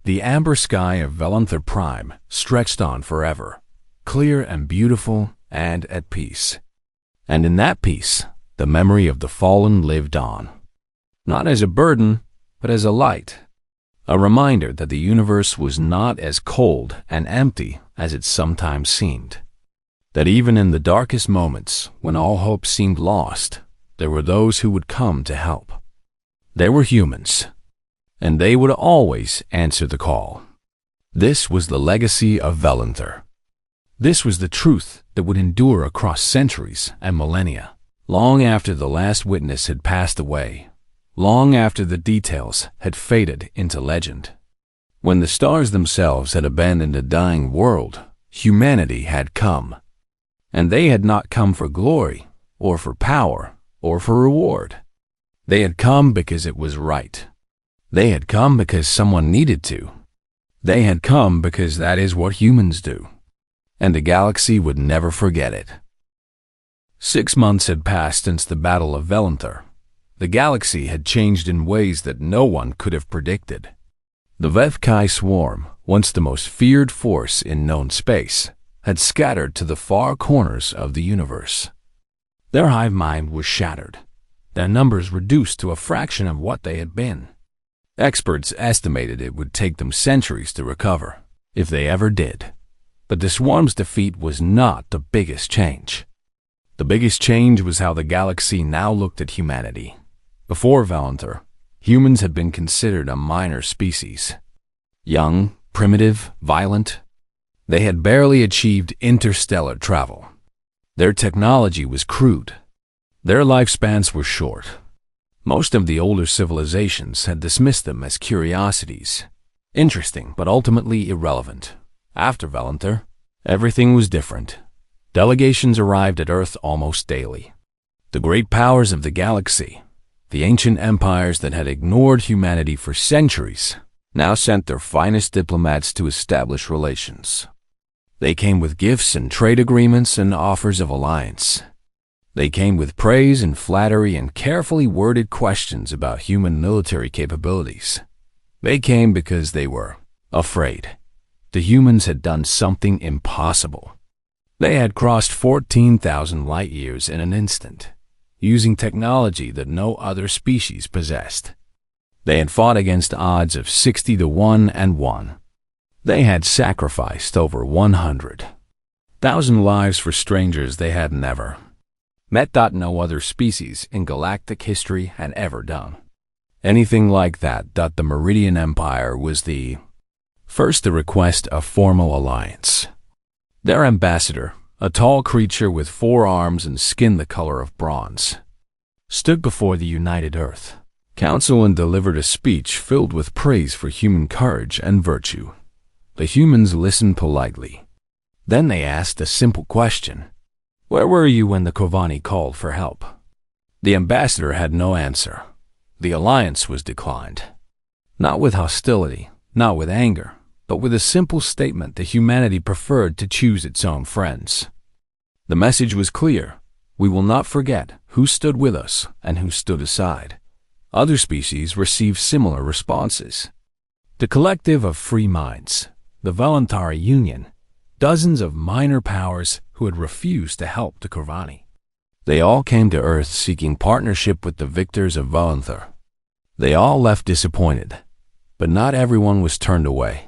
the amber sky of Velanther Prime stretched on forever, clear and beautiful and at peace. And in that peace, The memory of the fallen lived on, not as a burden, but as a light, a reminder that the universe was not as cold and empty as it sometimes seemed, that even in the darkest moments, when all hope seemed lost, there were those who would come to help. They were humans, and they would always answer the call. This was the legacy of Valenthur. This was the truth that would endure across centuries and millennia, long after the last witness had passed away, long after the details had faded into legend. When the stars themselves had abandoned a dying world, humanity had come. And they had not come for glory, or for power, or for reward. They had come because it was right. They had come because someone needed to. They had come because that is what humans do. And the galaxy would never forget it. 6 months had passed since the Battle of Valenthur. The galaxy had changed in ways that no one could have predicted. The HFY swarm, once the most feared force in known space, had scattered to the far corners of the universe. Their hive mind was shattered, their numbers reduced to a fraction of what they had been. Experts estimated it would take them centuries to recover, if they ever did. But the swarm's defeat was not the biggest change. The biggest change was how the galaxy now looked at humanity. Before Valenthur, humans had been considered a minor species. Young, primitive, violent. They had barely achieved interstellar travel. Their technology was crude. Their lifespans were short. Most of the older civilizations had dismissed them as curiosities, interesting but ultimately irrelevant. After Valenthur, everything was different. Delegations arrived at Earth almost daily. The great powers of the galaxy, the ancient empires that had ignored humanity for centuries, now sent their finest diplomats to establish relations. They came with gifts and trade agreements and offers of alliance. They came with praise and flattery and carefully worded questions about human military capabilities. They came because they were afraid. The humans had done something impossible. They had crossed 14,000 light years in an instant, using technology that no other species possessed. They had fought against odds of 60 to 1 and 1. They had sacrificed over 100,000 lives for strangers they had never met. No other species in galactic history had ever done anything like that. The Meridian Empire was the first to request a formal alliance. Their ambassador, a tall creature with 4 arms and skin the color of bronze, stood before the united Earth Council and delivered a speech filled with praise for human courage and virtue. The humans listened politely. Then they asked a simple question. Where were you when the Corvani called for help? The ambassador had no answer. The alliance was declined. Not with hostility, not with anger, but with a simple statement that humanity preferred to choose its own friends. The message was clear. We will not forget who stood with us and who stood aside. Other species received similar responses. The collective of free minds, the Voluntary Union, dozens of minor powers who had refused to help the Corvani. They all came to Earth seeking partnership with the victors of Valenthur. They all left disappointed, but not everyone was turned away.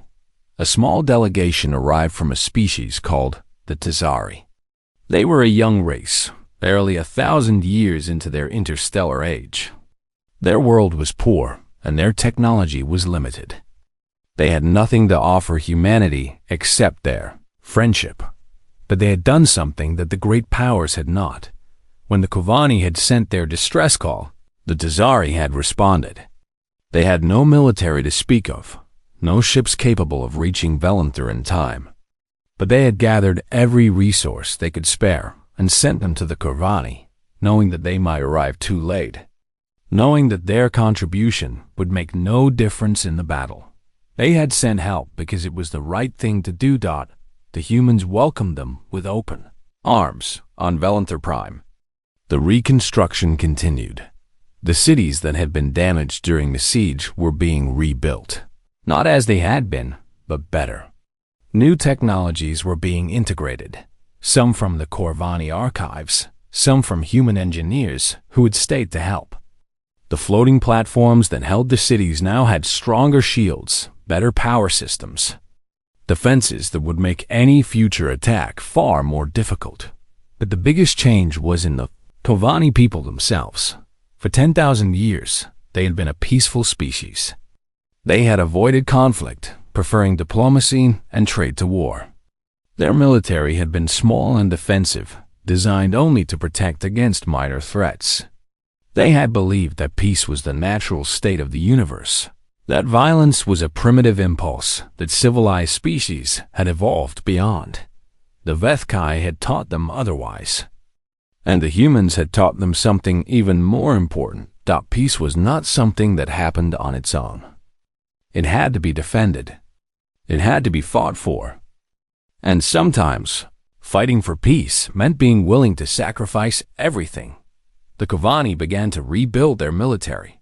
A small delegation arrived from a species called the Tazari. They were a young race, barely 1,000 years into their interstellar age. Their world was poor, and their technology was limited. They had nothing to offer humanity except their friendship. But they had done something that the great powers had not. When the Corvani had sent their distress call, the Tazari had responded. They had no military to speak of, no ships capable of reaching Valenthur in time. But they had gathered every resource they could spare and sent them to the Corvani, knowing that they might arrive too late, knowing that their contribution would make no difference in the battle. They had sent help because it was the right thing to do. The humans welcomed them with open arms on Valenthur Prime. The reconstruction continued. The cities that had been damaged during the siege were being rebuilt. Not as they had been, but better. New technologies were being integrated, some from the Corvani archives, some from human engineers who had stayed to help. The floating platforms that held the cities now had stronger shields, better power systems, defenses that would make any future attack far more difficult. But the biggest change was in the Tovani people themselves. For 10,000 years, they had been a peaceful species. They had avoided conflict, preferring diplomacy and trade to war. Their military had been small and defensive, designed only to protect against minor threats. They had believed that peace was the natural state of the universe, that violence was a primitive impulse that civilized species had evolved beyond. The Vethkai had taught them otherwise. And the humans had taught them something even more important, that peace was not something that happened on its own. It had to be defended. It had to be fought for. And sometimes, fighting for peace meant being willing to sacrifice everything. The Kovani began to rebuild their military,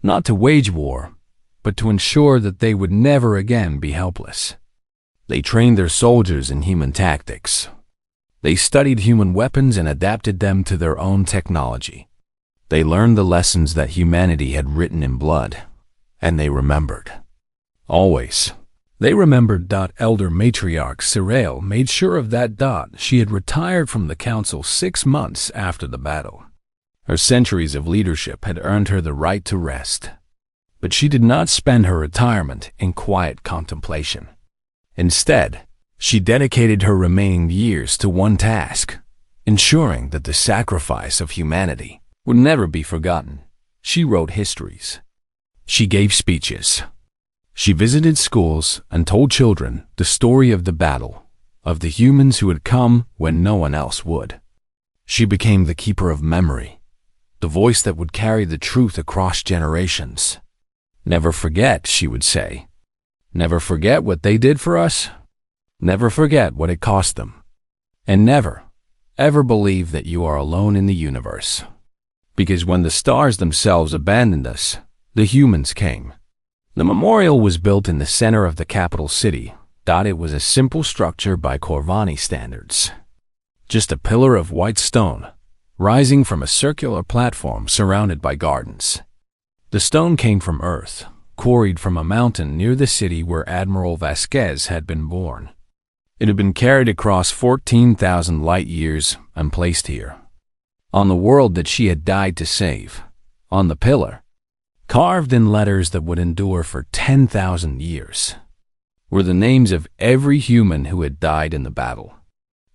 not to wage war, but to ensure that they would never again be helpless. They trained their soldiers in human tactics. They studied human weapons and adapted them to their own technology. They learned the lessons that humanity had written in blood, and they remembered. Always. They remembered. Elder Matriarch Cyril made sure of that. She had retired from the council 6 months after the battle. Her centuries of leadership had earned her the right to rest. But she did not spend her retirement in quiet contemplation. Instead, she dedicated her remaining years to one task, ensuring that the sacrifice of humanity would never be forgotten. She wrote histories. She gave speeches. She visited schools and told children the story of the battle, of the humans who had come when no one else would. She became the keeper of memory, the voice that would carry the truth across generations. Never forget, she would say. Never forget what they did for us. Never forget what it cost them. And never, ever believe that you are alone in the universe. Because when the stars themselves abandoned us, the humans came. The memorial was built in the center of the capital city. It was a simple structure by Corvani standards. Just a pillar of white stone, rising from a circular platform surrounded by gardens. The stone came from Earth, quarried from a mountain near the city where Admiral Vasquez had been born. It had been carried across 14,000 light years and placed here, on the world that she had died to save. On the pillar, carved in letters that would endure for 10,000 years, were the names of every human who had died in the battle.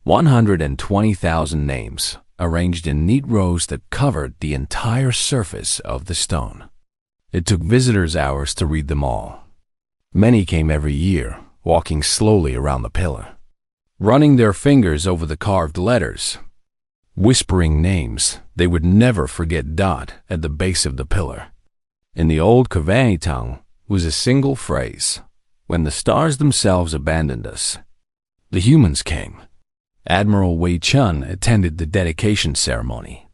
120,000 names, arranged in neat rows that covered the entire surface of the stone. It took visitors hours to read them all. Many came every year, walking slowly around the pillar, running their fingers over the carved letters, whispering names they would never forget. At the base of the pillar, in the old Kovani tongue, was a single phrase: when the stars themselves abandoned us, the humans came. Admiral Wei Chun attended the dedication ceremony.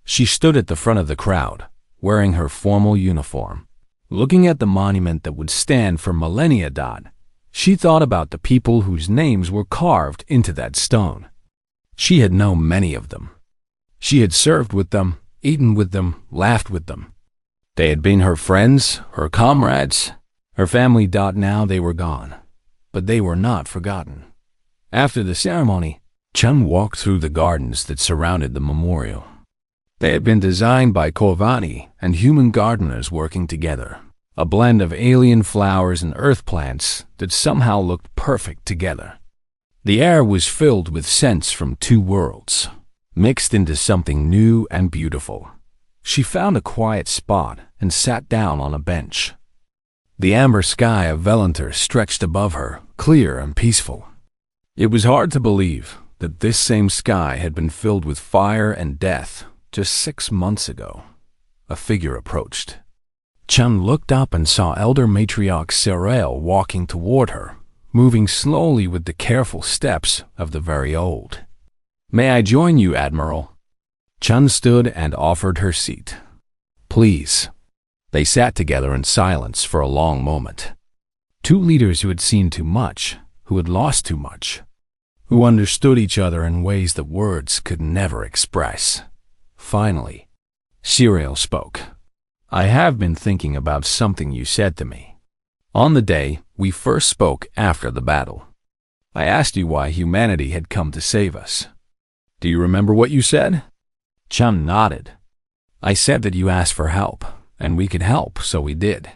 She stood at the front of the crowd, wearing her formal uniform, looking at the monument that would stand for millennia. She thought about the people whose names were carved into that stone. She had known many of them. She had served with them, eaten with them, laughed with them. They had been her friends, her comrades, her family. Now they were gone, but they were not forgotten. After the ceremony, Chun walked through the gardens that surrounded the memorial. They had been designed by Corvani and human gardeners working together, a blend of alien flowers and earth plants that somehow looked perfect together. The air was filled with scents from two worlds, mixed into something new and beautiful. She found a quiet spot and sat down on a bench. The amber sky of Velanter stretched above her, clear and peaceful. It was hard to believe that this same sky had been filled with fire and death just 6 months ago. A figure approached. Chun looked up and saw Elder Matriarch Cyril walking toward her, moving slowly with the careful steps of the very old. "May I join you, Admiral?" Chun stood and offered her seat. "Please." They sat together in silence for a long moment. Two leaders who had seen too much, who had lost too much, who understood each other in ways that words could never express. Finally, Cyril spoke. I have been thinking about something you said to me. On the day we first spoke after the battle, I asked you why humanity had come to save us. Do you remember what you said? Chum nodded. I said that you asked for help, and we could help, so we did.